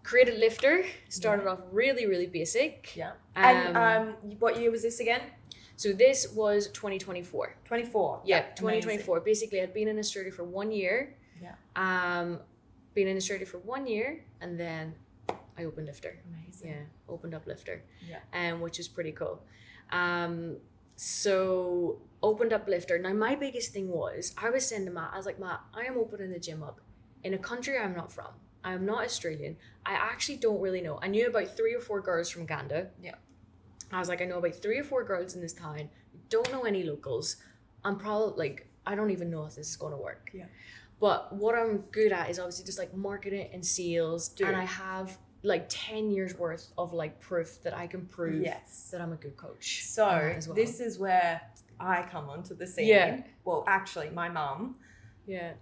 Speaker 2: created LiftHer, started off really, really basic. Yeah.
Speaker 1: And what year was this again?
Speaker 2: So this was 2024.
Speaker 1: 24.
Speaker 2: Yeah, 2024. Amazing. Basically, I'd been in Australia for 1 year. Yeah. Been in Australia for 1 year, and then I opened LiftHer. Amazing. Yeah, opened up LiftHer. Yeah. Which is pretty cool. So opened up LiftHer. Now my biggest thing was, I was saying to Matt, I was like, Matt, I am opening the gym up in a country I'm not from. I am not Australian. I actually don't really know. I knew about 3 or 4 girls from Ganda. Yeah. I was like, I know about 3 or 4 girls in this town. Don't know any locals. I'm probably like, I don't even know if this is going to work. Yeah. But what I'm good at is obviously just like marketing and sales. Dude. And I have like 10 years worth of like proof that I can prove that I'm a good coach.
Speaker 1: So this is where I come onto the scene. Yeah. Well, actually, my mum. Yeah.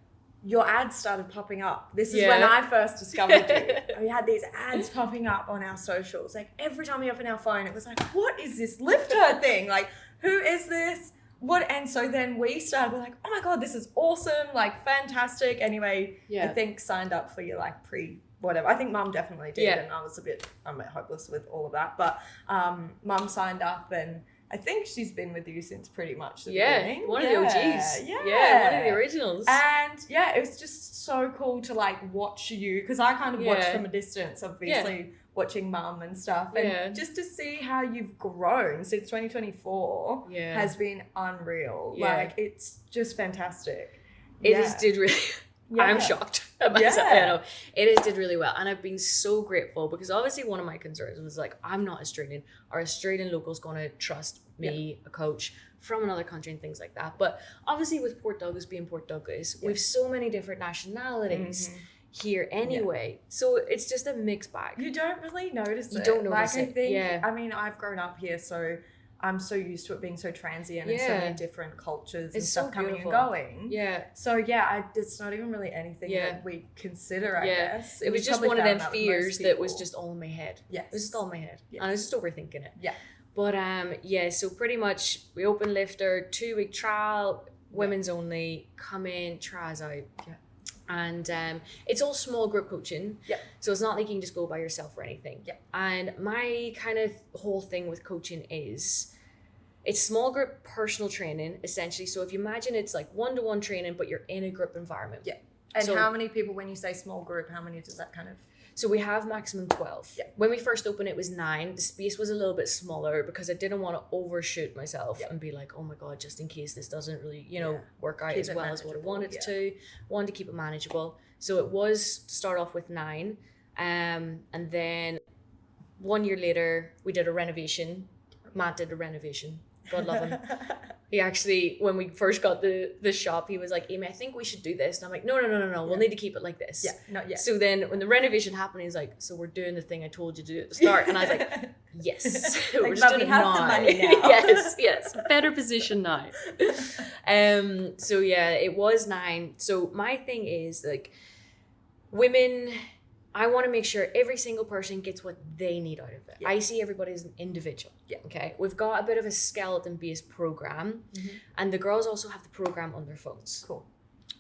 Speaker 1: Your ads started popping up. This is when I first discovered you. We had these ads popping up on our socials. Like every time we open our phone, it was like, what is this LiftHer thing? Like, who is this? What? And so then we started, we're like, oh my God, this is awesome. Like fantastic. Anyway, I think signed up for your like whatever. I think mum definitely did. And I'm a bit hopeless with all of that. But mum signed up and I think she's been with you since pretty much the beginning.
Speaker 2: One of the OGs. Yeah, one of the originals.
Speaker 1: And it was just so cool to like watch you, because I kind of watched from a distance, obviously watching mum and stuff. And just to see how you've grown since 2024 has been unreal. Like it's just fantastic.
Speaker 2: It just did really... I'm shocked. It did really well, and I've been so grateful because obviously one of my concerns was like, I'm not Australian. Are Australian locals going to trust me, a coach from another country and things like that? But obviously with Port Douglas being Port Douglas, we've so many different nationalities here anyway, so it's just a mixed bag.
Speaker 1: You don't really notice it.
Speaker 2: You don't notice it.
Speaker 1: I think, I mean, I've grown up here, so I'm so used to it being so transient and so many different cultures and stuff coming and going. Yeah. So it's not even really anything that we consider, I guess.
Speaker 2: It was just one of them fears that was just all in my head.
Speaker 1: Yes.
Speaker 2: It was just all in my head. Yes. And I was just overthinking it.
Speaker 1: Yeah.
Speaker 2: But so pretty much we opened LiftHer, 2-week trial, women's only, come in, try us out. Yeah. And it's all small group coaching. Yeah. So it's not like you can just go by yourself or anything. Yeah. And my kind of whole thing with coaching is it's small group personal training, essentially. So if you imagine it's like 1-to-1 training, but you're in a group environment. Yeah.
Speaker 1: And so, how many people, when you say small group, how many does that kind of...
Speaker 2: So we have maximum 12. Yeah. When we first opened, it was 9. The space was a little bit smaller because I didn't want to overshoot myself and be like, oh my God, just in case this doesn't really, work out as well as what I wanted it to. Wanted to keep it manageable. So it was to start off with 9. And then 1 year later, we did a renovation. Matt did a renovation. God love him. He actually, when we first got the shop, he was like, Amy, I think we should do this. And I'm like, no. We'll need to keep it like this.
Speaker 1: Yeah, not yet.
Speaker 2: So then when the renovation happened, he's like, so we're doing the thing I told you to do at the start. And I was like, yes. We're just doing it now.
Speaker 1: The money now.
Speaker 2: Yes. Better position now. So it was 9. So my thing is like women... I want to make sure every single person gets what they need out of it. Yeah. I see everybody as an individual. Yeah. Okay. We've got a bit of a skeleton-based program, and the girls also have the program on their phones. Cool.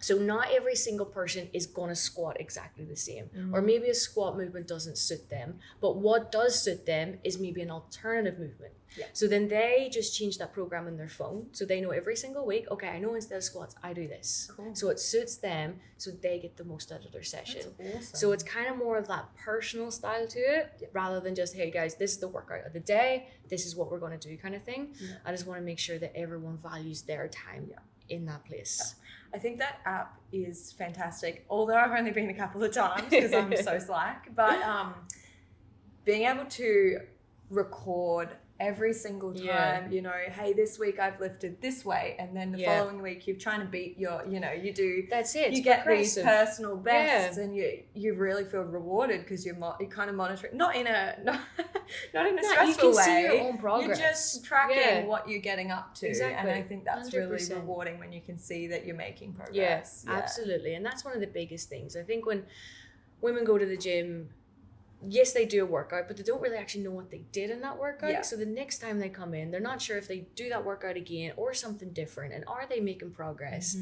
Speaker 2: So not every single person is going to squat exactly the same. Or maybe a squat movement doesn't suit them. But what does suit them is maybe an alternative movement. Yeah. So then they just change that program on their phone. So they know every single week, okay, I know instead of squats, I do this. Cool. So it suits them, so they get the most out of their session. That's awesome. So it's kind of more of that personal style to it, rather than just, hey guys, this is the workout of the day. This is what we're going to do kind of thing. Yeah. I just want to make sure that everyone values their time in that place. Yeah.
Speaker 1: I think that app is fantastic, although I've only been a couple of times because I'm so slack. But being able to record every single time, hey, this week I've lifted this way, and then the following week you're trying to beat your, you do.
Speaker 2: That's it.
Speaker 1: You get these personal bests, and you really feel rewarded because you're kind of monitoring, not in a stressful
Speaker 2: you can
Speaker 1: way.
Speaker 2: See your own progress.
Speaker 1: You're just tracking what you're getting up to, and I think that's 100%. Really rewarding when you can see that you're making progress.
Speaker 2: Yeah, absolutely, and that's one of the biggest things. I think when women go to the gym, yes, they do a workout, but they don't really actually know what they did in that workout. Yeah. So the next time they come in, they're not sure if they do that workout again or something different, and are they making progress?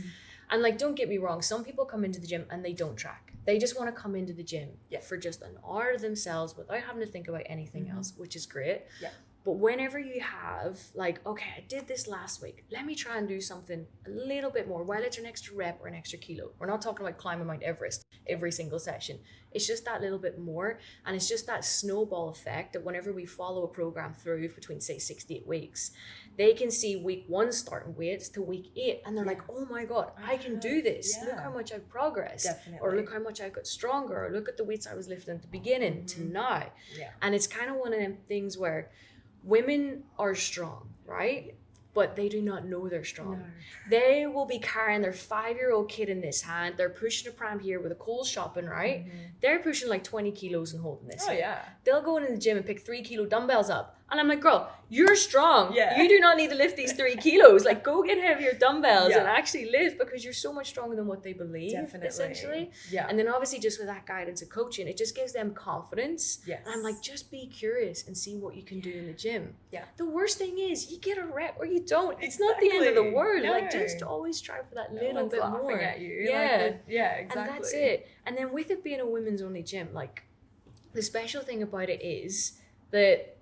Speaker 2: And like, don't get me wrong, some people come into the gym and they don't track. They just want to come into the gym for just an hour to themselves without having to think about anything else, which is great. Yeah. But whenever you have like, okay, I did this last week, let me try and do something a little bit more, while it's an extra rep or an extra kilo. We're not talking about climbing Mount Everest every single session. It's just that little bit more. And it's just that snowball effect that whenever we follow a program through between, say, 6 to 8 weeks, they can see week 1 starting weights to week 8. And they're like, oh my God, I can do this. Yeah. Look how much I've progressed. Definitely. Or look how much I got stronger. Or look at the weights I was lifting at the beginning to now. Yeah. And it's kind of one of them things where women are strong, right? But they do not know they're strong. No. They will be carrying their 5-year-old kid in this hand. They're pushing a pram here with a Coles shopping, right? They're pushing like 20 kilos and holding this. Oh, yeah. They'll go in the gym and pick 3 kilo dumbbells up. And I'm like, girl, you're strong. Yeah. You do not need to lift these 3 kilos. Like, go get heavier dumbbells and actually lift, because you're so much stronger than what they believe, essentially. Yeah. And then obviously just with that guidance and coaching, it just gives them confidence. Yes. And I'm like, just be curious and see what you can do in the gym. Yeah. The worst thing is you get a rep or you don't. It's not the end of the world. No. Like, just always try for that little bit more.
Speaker 1: At you.
Speaker 2: Yeah.
Speaker 1: Like exactly.
Speaker 2: And that's it. And then with it being a women's only gym, like, the special thing about it is that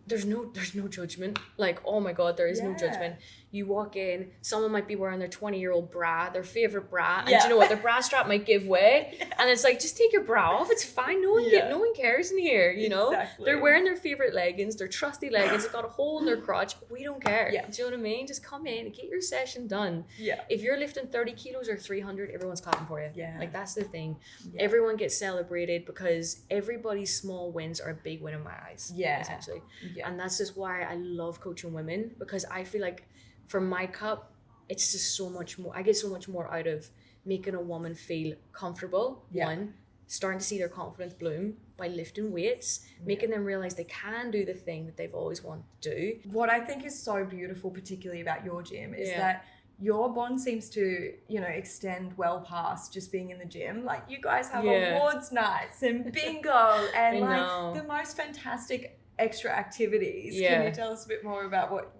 Speaker 2: there's no judgment. Like, oh my God, there is no judgment. You walk in, someone might be wearing their 20-year-old bra, their favorite bra, and do you know what? Their bra strap might give way, and it's like, just take your bra off. It's fine. No one cares in here. You know, they're wearing their favorite leggings, their trusty leggings. It's got a hole in their crotch. We don't care. Do you know what I mean? Just come in and get your session done. If you're lifting 30 kilos or 300, everyone's clapping for you. Like, that's the thing. Everyone gets celebrated because everybody's small wins are a big win in my eyes. Essentially. And that's just why I love coaching women, because I feel like for my cup, it's just so much more. I get so much more out of making a woman feel comfortable. One, starting to see their confidence bloom by lifting weights, making them realize they can do the thing that they've always wanted to do.
Speaker 1: What I think is so beautiful, particularly about your gym, is that your bond seems to, you know, extend well past just being in the gym. Like, you guys have awards nights and bingo and like the most fantastic extra activities. Can you tell us a bit more about what?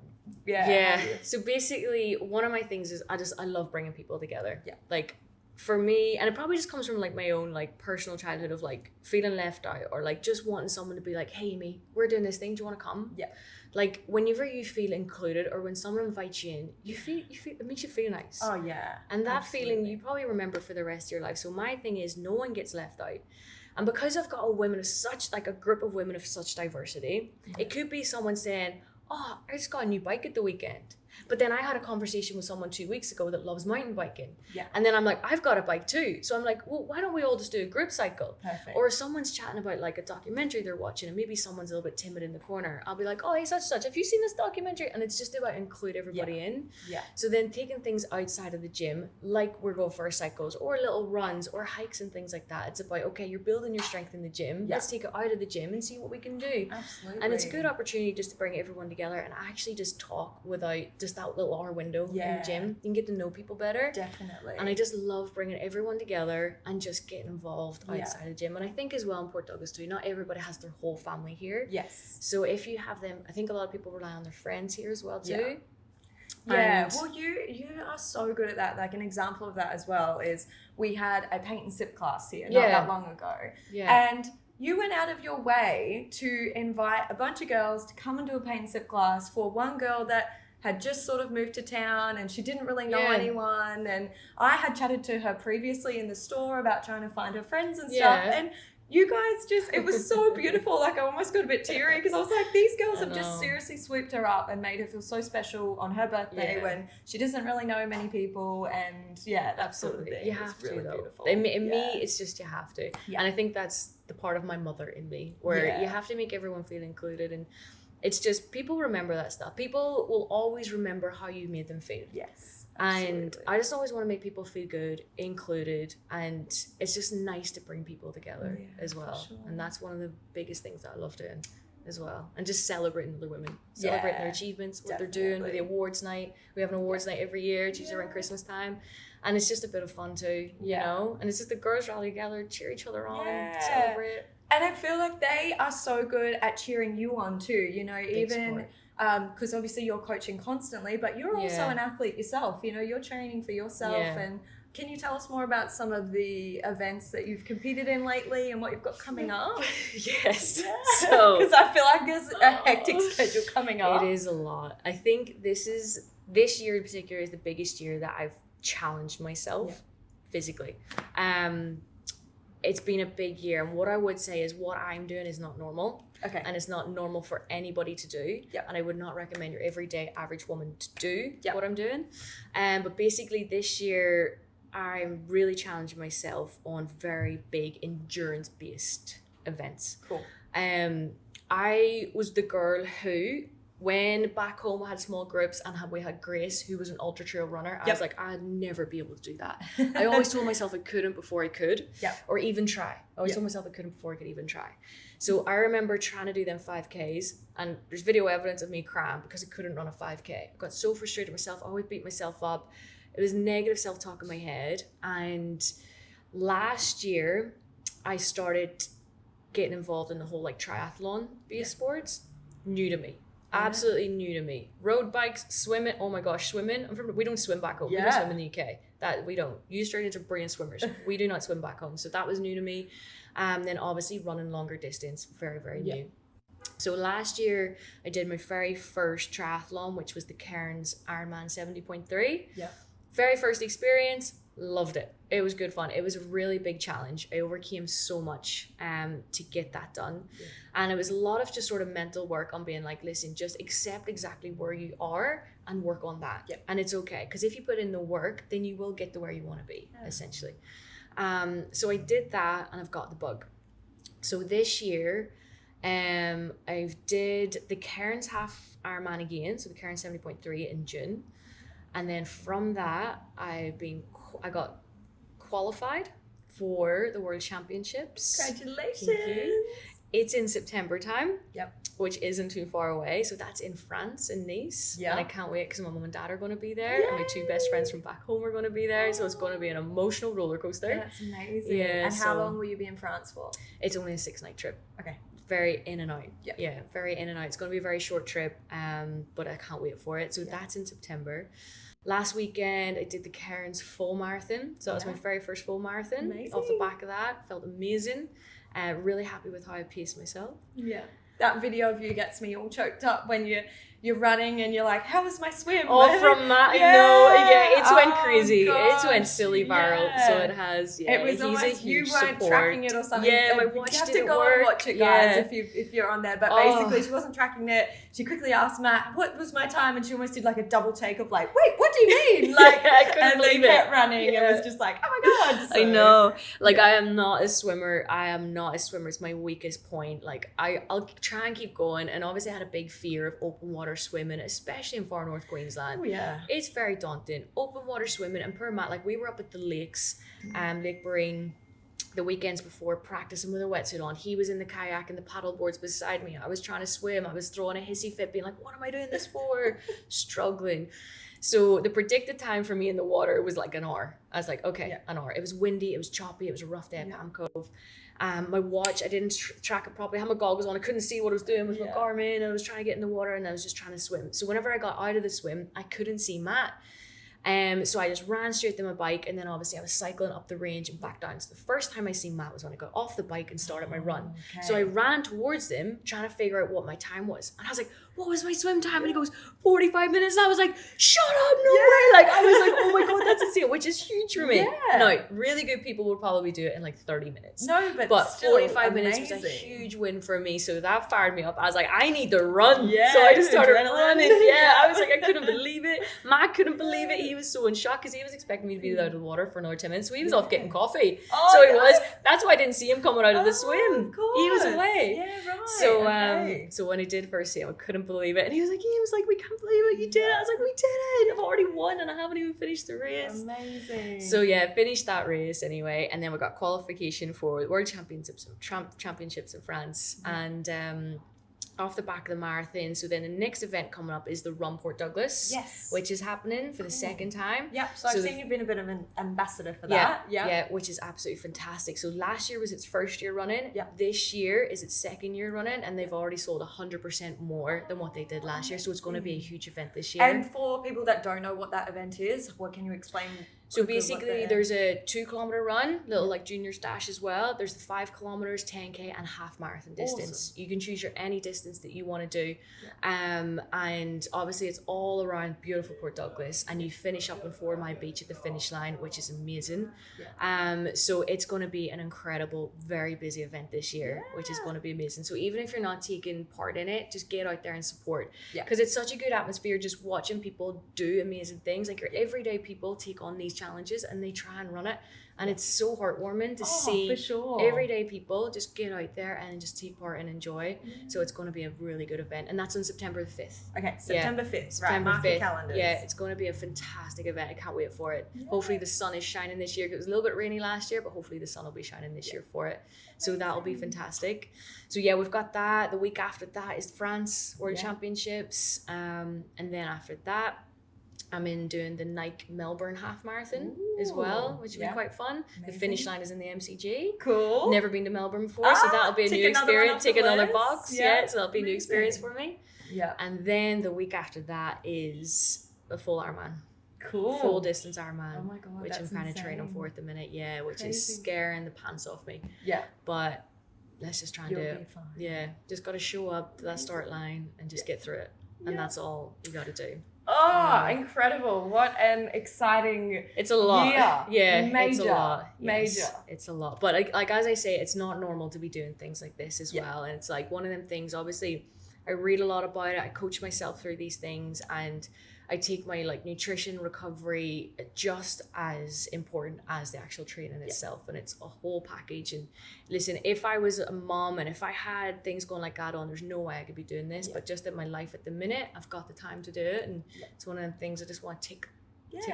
Speaker 2: So basically, one of my things is I love bringing people together. Like, for me, and it probably just comes from like my own like personal childhood of like feeling left out, or like just wanting someone to be like, hey Amy, we're doing this thing, do you want to come? Like, whenever you feel included, or when someone invites you in, you feel it makes you feel nice. And that feeling you probably remember for the rest of your life. So my thing is, no one gets left out. And because I've got a group of women of such diversity, it could be someone saying, oh, I just got a new bike at the weekend. But then I had a conversation with someone 2 weeks ago that loves mountain biking. And then I'm like, I've got a bike too. So I'm like, well, why don't we all just do a group cycle? Or if someone's chatting about like a documentary they're watching, and maybe someone's a little bit timid in the corner, I'll be like, oh, hey, such, have you seen this documentary? And it's just about include everybody in. So then taking things outside of the gym, like we're going for cycles or little runs or hikes and things like that. It's about, okay, you're building your strength in the gym. Let's take it out of the gym and see what we can do. And it's a good opportunity just to bring everyone together and actually just talk without just that little hour window in the gym. You can get to know people better. And I just love bringing everyone together and just getting involved outside the gym. And I think as well in Port Douglas too, not everybody has their whole family here. So if you have them, I think a lot of people rely on their friends here as well too.
Speaker 1: Well, you are so good at that. Like, an example of that as well is we had a paint and sip class here not that long ago. And you went out of your way to invite a bunch of girls to come and do a paint and sip class for one girl that had just sort of moved to town and she didn't really know anyone. And I had chatted to her previously in the store about trying to find her friends and stuff. And you guys just, it was so beautiful. Like, I almost got a bit teary because I was like, these girls have just seriously swooped her up and made her feel so special on her birthday when she doesn't really know many people. And that sort of thing.
Speaker 2: You have to,
Speaker 1: really
Speaker 2: though.
Speaker 1: Beautiful.
Speaker 2: In me, it's just you have to. And I think that's the part of my mother in me, where you have to make everyone feel included. And it's just, people remember that stuff. People will always remember how you made them feel.
Speaker 1: Absolutely.
Speaker 2: And I just always want to make people feel good, included, and it's just nice to bring people together as well. And that's one of the biggest things that I love doing as well. And just celebrating other women, celebrating their achievements, what they're doing with the awards night. We have an awards night every year, it's usually around Christmas time. And it's just a bit of fun too, you know? And it's just the girls rally together, cheer each other on, and celebrate.
Speaker 1: And I feel like they are so good at cheering you on too, you know, even because obviously you're coaching constantly, but you're also an athlete yourself, you know, you're training for yourself. And can you tell us more about some of the events that you've competed in lately and what you've got coming up? So, because I feel like there's a hectic schedule coming up.
Speaker 2: It is a lot. I think this year in particular is the biggest year that I've challenged myself physically. It's been a big year, and what I would say is what I'm doing is not normal. And it's not normal for anybody to do. And I would not recommend your everyday average woman to do what I'm doing. But basically this year, I'm really challenging myself on very big endurance-based events. I was the girl who, when back home I had small groups and we had Grace, who was an ultra trail runner, I was like, I'd never be able to do that. I always told myself I couldn't before I could, or even try. I always told myself I couldn't before I could even try. So I remember trying to do them 5Ks, and there's video evidence of me crying because I couldn't run a 5K. I got so frustrated with myself, I always beat myself up. It was negative self-talk in my head. And last year, I started getting involved in the whole like triathlon-based sports. New to me. Absolutely new to me. Road bikes, swimming. Oh my gosh, swimming. We don't swim back home. We don't swim in the UK. That we don't. You Australians are brilliant swimmers. We do not swim back home. So that was new to me. Then obviously running longer distance, very, very new. So last year I did my very first triathlon, which was the Cairns Ironman 70.3.
Speaker 1: Yeah.
Speaker 2: Very first experience, loved it. It was good fun. It was a really big challenge. I overcame so much to get that done. Yeah. And it was a lot of just sort of mental work on being like, listen, just accept exactly where you are and work on that.
Speaker 1: Yep.
Speaker 2: And it's okay. Because if you put in the work, then you will get to where you want to be, essentially. So I did that and I've got the bug. So this year, I did the Cairns half Ironman again, so the Cairns 70.3 in June. And then from that, I got qualified for the World Championships.
Speaker 1: Congratulations!
Speaker 2: It's in September time.
Speaker 1: Yep.
Speaker 2: Which isn't too far away. So that's in France, in Nice.
Speaker 1: Yeah.
Speaker 2: And I can't wait because my mum and dad are going to be there.
Speaker 1: Yay!
Speaker 2: And my two best friends from back home are going to be there. So it's going to be an emotional roller coaster.
Speaker 1: That's amazing.
Speaker 2: Yeah,
Speaker 1: and how long will you be in France for?
Speaker 2: It's only a 6-night trip.
Speaker 1: Okay.
Speaker 2: Very in and out.
Speaker 1: Yep.
Speaker 2: Yeah, very in and out. It's going to be a very short trip, but I can't wait for it. So that's in September. Last weekend, I did the Cairns full marathon. So that was my very first full marathon.
Speaker 1: Amazing.
Speaker 2: Off the back of that, felt amazing. Really happy with how I paced myself.
Speaker 1: Yeah. That video of you gets me all choked up when you're running and you're like, how was my swim?
Speaker 2: Oh, from that, I know. Yeah, it's went crazy.
Speaker 1: Gosh.
Speaker 2: It's went silly viral.
Speaker 1: Yeah.
Speaker 2: So it has,
Speaker 1: It was
Speaker 2: he's
Speaker 1: almost,
Speaker 2: a huge
Speaker 1: you weren't
Speaker 2: support.
Speaker 1: tracking it or something.
Speaker 2: Yeah, my
Speaker 1: you
Speaker 2: watch
Speaker 1: have to
Speaker 2: didn't
Speaker 1: go
Speaker 2: work.
Speaker 1: and watch it, guys,
Speaker 2: Yeah.
Speaker 1: if you're on there. But basically, she wasn't tracking it. She quickly asked Matt, what was my time? And she almost did like a double take of like, wait, what do you mean? Like,
Speaker 2: I couldn't
Speaker 1: and
Speaker 2: believe
Speaker 1: they kept
Speaker 2: it.
Speaker 1: running.
Speaker 2: Yeah.
Speaker 1: It was just like, oh my God. So,
Speaker 2: I know. Like,
Speaker 1: yeah.
Speaker 2: I am not a swimmer. It's my weakest point. Like, I'll try and keep going. And obviously I had a big fear of open water swimming, especially in far north Queensland.
Speaker 1: Oh, yeah.
Speaker 2: It's very daunting. Open water swimming, and poor Matt, like, we were up at the lakes, Lake Boreen, the weekends before, practicing with a wetsuit on. He was in the kayak and the paddle boards beside me. I was trying to swim. I was throwing a hissy fit, being like, what am I doing this for? Struggling. So the predicted time for me in the water was like an hour. I was like, okay, an hour. It was windy, it was choppy, it was a rough day at Palm Cove. My watch, I didn't track it properly. I had my goggles on. I couldn't see what I was doing with my Garmin. I was trying to get in the water and I was just trying to swim. So whenever I got out of the swim, I couldn't see Matt. So I just ran straight to my bike, and then obviously I was cycling up the range and back down. So the first time I seen Matt was when I got off the bike and started my run. Okay. So I ran towards him, trying to figure out what my time was. And I was like, what was my swim time? And he goes, 45 minutes. And I was like, shut up, no way. Like, I was like, oh my God, that's insane, which is huge for me. Yeah. No, really good people would probably do it in like 30 minutes.
Speaker 1: No, but still
Speaker 2: 45 minutes was a huge win for me. So that fired me up. I was like, I need to run.
Speaker 1: Yeah,
Speaker 2: so I just started running. Yeah, I was like, I couldn't believe it. Matt couldn't believe it. He was so in shock because he was expecting me to be out of the water for another 10 minutes. So he was off getting coffee.
Speaker 1: Oh,
Speaker 2: so he was. That's why I didn't see him coming out of the swim.
Speaker 1: Of course.
Speaker 2: He was away.
Speaker 1: Yeah, right.
Speaker 2: So so when I did first see him, I couldn't believe it. And he was like, we can't believe it, you did it. I was like, we did it. I've already won and I haven't even finished the race.
Speaker 1: Amazing.
Speaker 2: So yeah, finished that race anyway, and then we got qualification for the World Championships in France, and off the back of the marathon. So then the next event coming up is the Run Port Douglas, which is happening for the second time.
Speaker 1: Yep. So I've seen you've been a bit of an ambassador for that.
Speaker 2: Yeah, which is absolutely fantastic. So last year was its first year running.
Speaker 1: Yep.
Speaker 2: This year is its second year running, and they've already sold 100% more than what they did last year. So it's going to be a huge event this year.
Speaker 1: And for people that don't know what that event is, what can you explain?
Speaker 2: So basically there's a 2-kilometer run, little like junior stash as well. There's the 5 kilometers, 10K and half marathon distance. Awesome. You can choose any distance that you want to do. And obviously it's all around beautiful Port Douglas, and you finish up on 4 Mile Beach at the finish line, which is amazing. So it's going to be an incredible, very busy event this year, which is going to be amazing. So even if you're not taking part in it, just get out there and support. Because it's such a good atmosphere just watching people do amazing things. Like your everyday people take on these challenges and they try and run it, and it's so heartwarming to see everyday people just get out there and just take part and enjoy. So it's going to be a really good event, and that's on September the 5th.
Speaker 1: Okay, September 5th.
Speaker 2: September
Speaker 1: right,
Speaker 2: 5th.
Speaker 1: Calendars.
Speaker 2: Yeah, it's going to be a fantastic event. I can't wait for it. Hopefully the sun is shining this year. It was a little bit rainy last year, but hopefully the sun will be shining this year for it. So that'll be fantastic. So yeah, we've got that. The week after that is France World Championships, and then after that I'm in doing the Nike Melbourne half marathon as well, which will be quite fun. Amazing. The finish line is in the MCG.
Speaker 1: Cool.
Speaker 2: Never been to Melbourne before, so that'll be a new experience. Take another box. So that'll be a new experience for me.
Speaker 1: Yeah.
Speaker 2: And then the week after that is a full Ironman.
Speaker 1: Cool.
Speaker 2: Full distance Ironman.
Speaker 1: Oh my God,
Speaker 2: which I'm kind of training for at the minute. Yeah, which is scaring the pants off me.
Speaker 1: Yeah.
Speaker 2: But let's just try and do
Speaker 1: You'll
Speaker 2: it.
Speaker 1: be fine.
Speaker 2: Yeah, just got to show up to that start line and just get through it. And that's all you got to do.
Speaker 1: Oh, incredible. What an exciting
Speaker 2: It's a lot.
Speaker 1: year.
Speaker 2: Yeah,
Speaker 1: Major.
Speaker 2: it's a lot.
Speaker 1: Major.
Speaker 2: Yes, it's a lot. But like as I say, it's not normal to be doing things like this as well. And it's like one of them things, obviously, I read a lot about it. I coach myself through these things, and I take my like nutrition recovery just as important as the actual training itself. And it's a whole package. And listen, if I was a mom and if I had things going like that on, there's no way I could be doing this. But just in my life at the minute, I've got the time to do it. And it's one of them things I just want to tick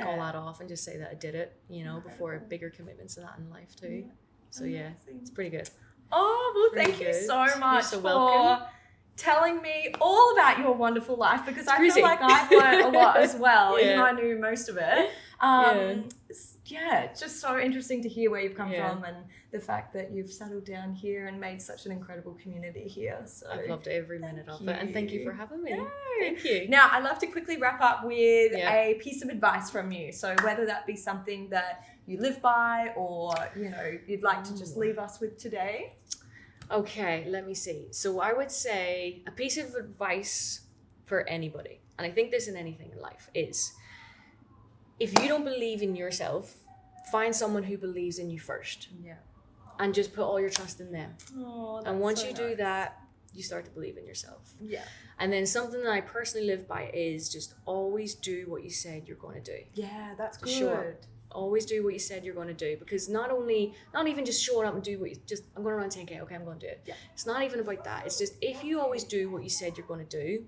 Speaker 2: all that off and just say that I did it, you know, before bigger commitments than that in life too. So it's pretty good.
Speaker 1: Oh, well, thank you so much for telling me all about your wonderful life, because I feel like I've learned a lot as well, even though I knew most of it. It's just so interesting to hear where you've come from, and the fact that you've settled down here and made such an incredible community here. So
Speaker 2: I've loved every minute of it, and thank you for having me.
Speaker 1: Yay.
Speaker 2: Thank you.
Speaker 1: Now, I'd love to quickly wrap up with a piece of advice from you. So whether that be something that you live by, or, you know, you'd like to just leave us with today.
Speaker 2: Okay, let me see. So I would say a piece of advice for anybody, and I think this in anything in life, is if you don't believe in yourself, find someone who believes in you first. Yeah. And just put all your trust in them.
Speaker 1: Oh, that's
Speaker 2: and once
Speaker 1: so
Speaker 2: you do that, you start to believe in yourself.
Speaker 1: Yeah.
Speaker 2: And then something that I personally live by is just always do what you said you're going to do.
Speaker 1: Yeah, that's good.
Speaker 2: Sure. Always do what you said you're going to do, because not even just showing up and do what you just, I'm going to run 10K, okay, I'm going to do it. Yeah. It's not even about that. It's just, if you always do what you said you're going to do,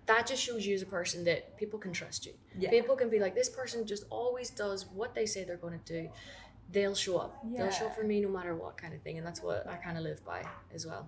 Speaker 2: that just shows you as a person that people can trust you. Yeah. People can be like, this person just always does what they say they're going to do. They'll show up. They'll show up for me no matter what, kind of thing. And that's what I kind of live by as well.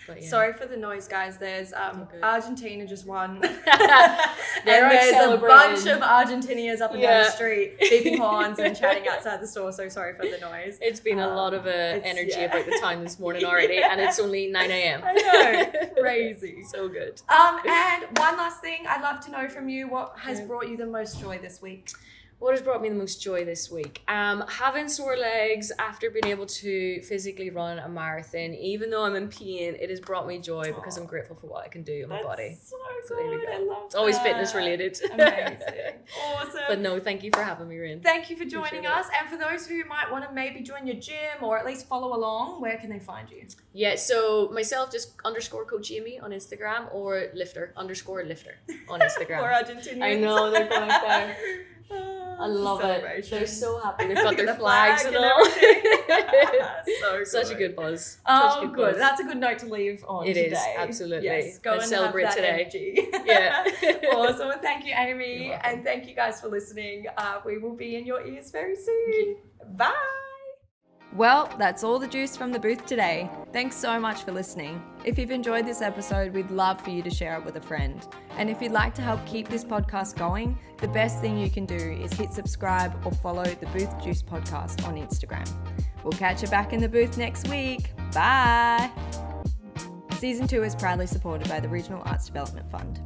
Speaker 2: But
Speaker 1: sorry for the noise, guys. There's Argentina just won.
Speaker 2: There's
Speaker 1: a bunch of Argentinians up and down the street beeping horns and chatting outside the store. So sorry for the noise.
Speaker 2: It's been a lot of energy about the time this morning already, and it's only 9 a.m.
Speaker 1: I know. Crazy.
Speaker 2: So good.
Speaker 1: And one last thing, I'd love to know from you, what has brought you the most joy this week?
Speaker 2: What has brought me the most joy this week? Having sore legs after being able to physically run a marathon, even though I'm in pain, it has brought me joy because I'm grateful for what I can do in my body.
Speaker 1: So there we go. I love
Speaker 2: it's always fitness related.
Speaker 1: Amazing. Awesome.
Speaker 2: But no, thank you for having me, Rin.
Speaker 1: Thank you for joining us. And for those who might want to maybe join your gym or at least follow along, where can they find you?
Speaker 2: Yeah, so myself, just _Coach Amy on Instagram, or LiftHer _LiftHer on Instagram.
Speaker 1: Or Argentinians.
Speaker 2: I know, they're going there. I love it. They're so happy. They've got their flags and all. Such a good buzz.
Speaker 1: Oh, good. That's a good note to leave on today.
Speaker 2: It is, absolutely.
Speaker 1: Yes, go and
Speaker 2: celebrate
Speaker 1: have that
Speaker 2: today.
Speaker 1: Energy.
Speaker 2: Yeah.
Speaker 1: Awesome. Well, thank you, Amy. And thank you guys for listening. We will be in your ears very soon. Bye. Well, that's all the juice from the booth today. Thanks so much for listening. If you've enjoyed this episode, we'd love for you to share it with a friend. And if you'd like to help keep this podcast going, the best thing you can do is hit subscribe or follow the Booth Juice podcast on Instagram. We'll catch you back in the booth next week. Bye. Season 2 is proudly supported by the Regional Arts Development Fund.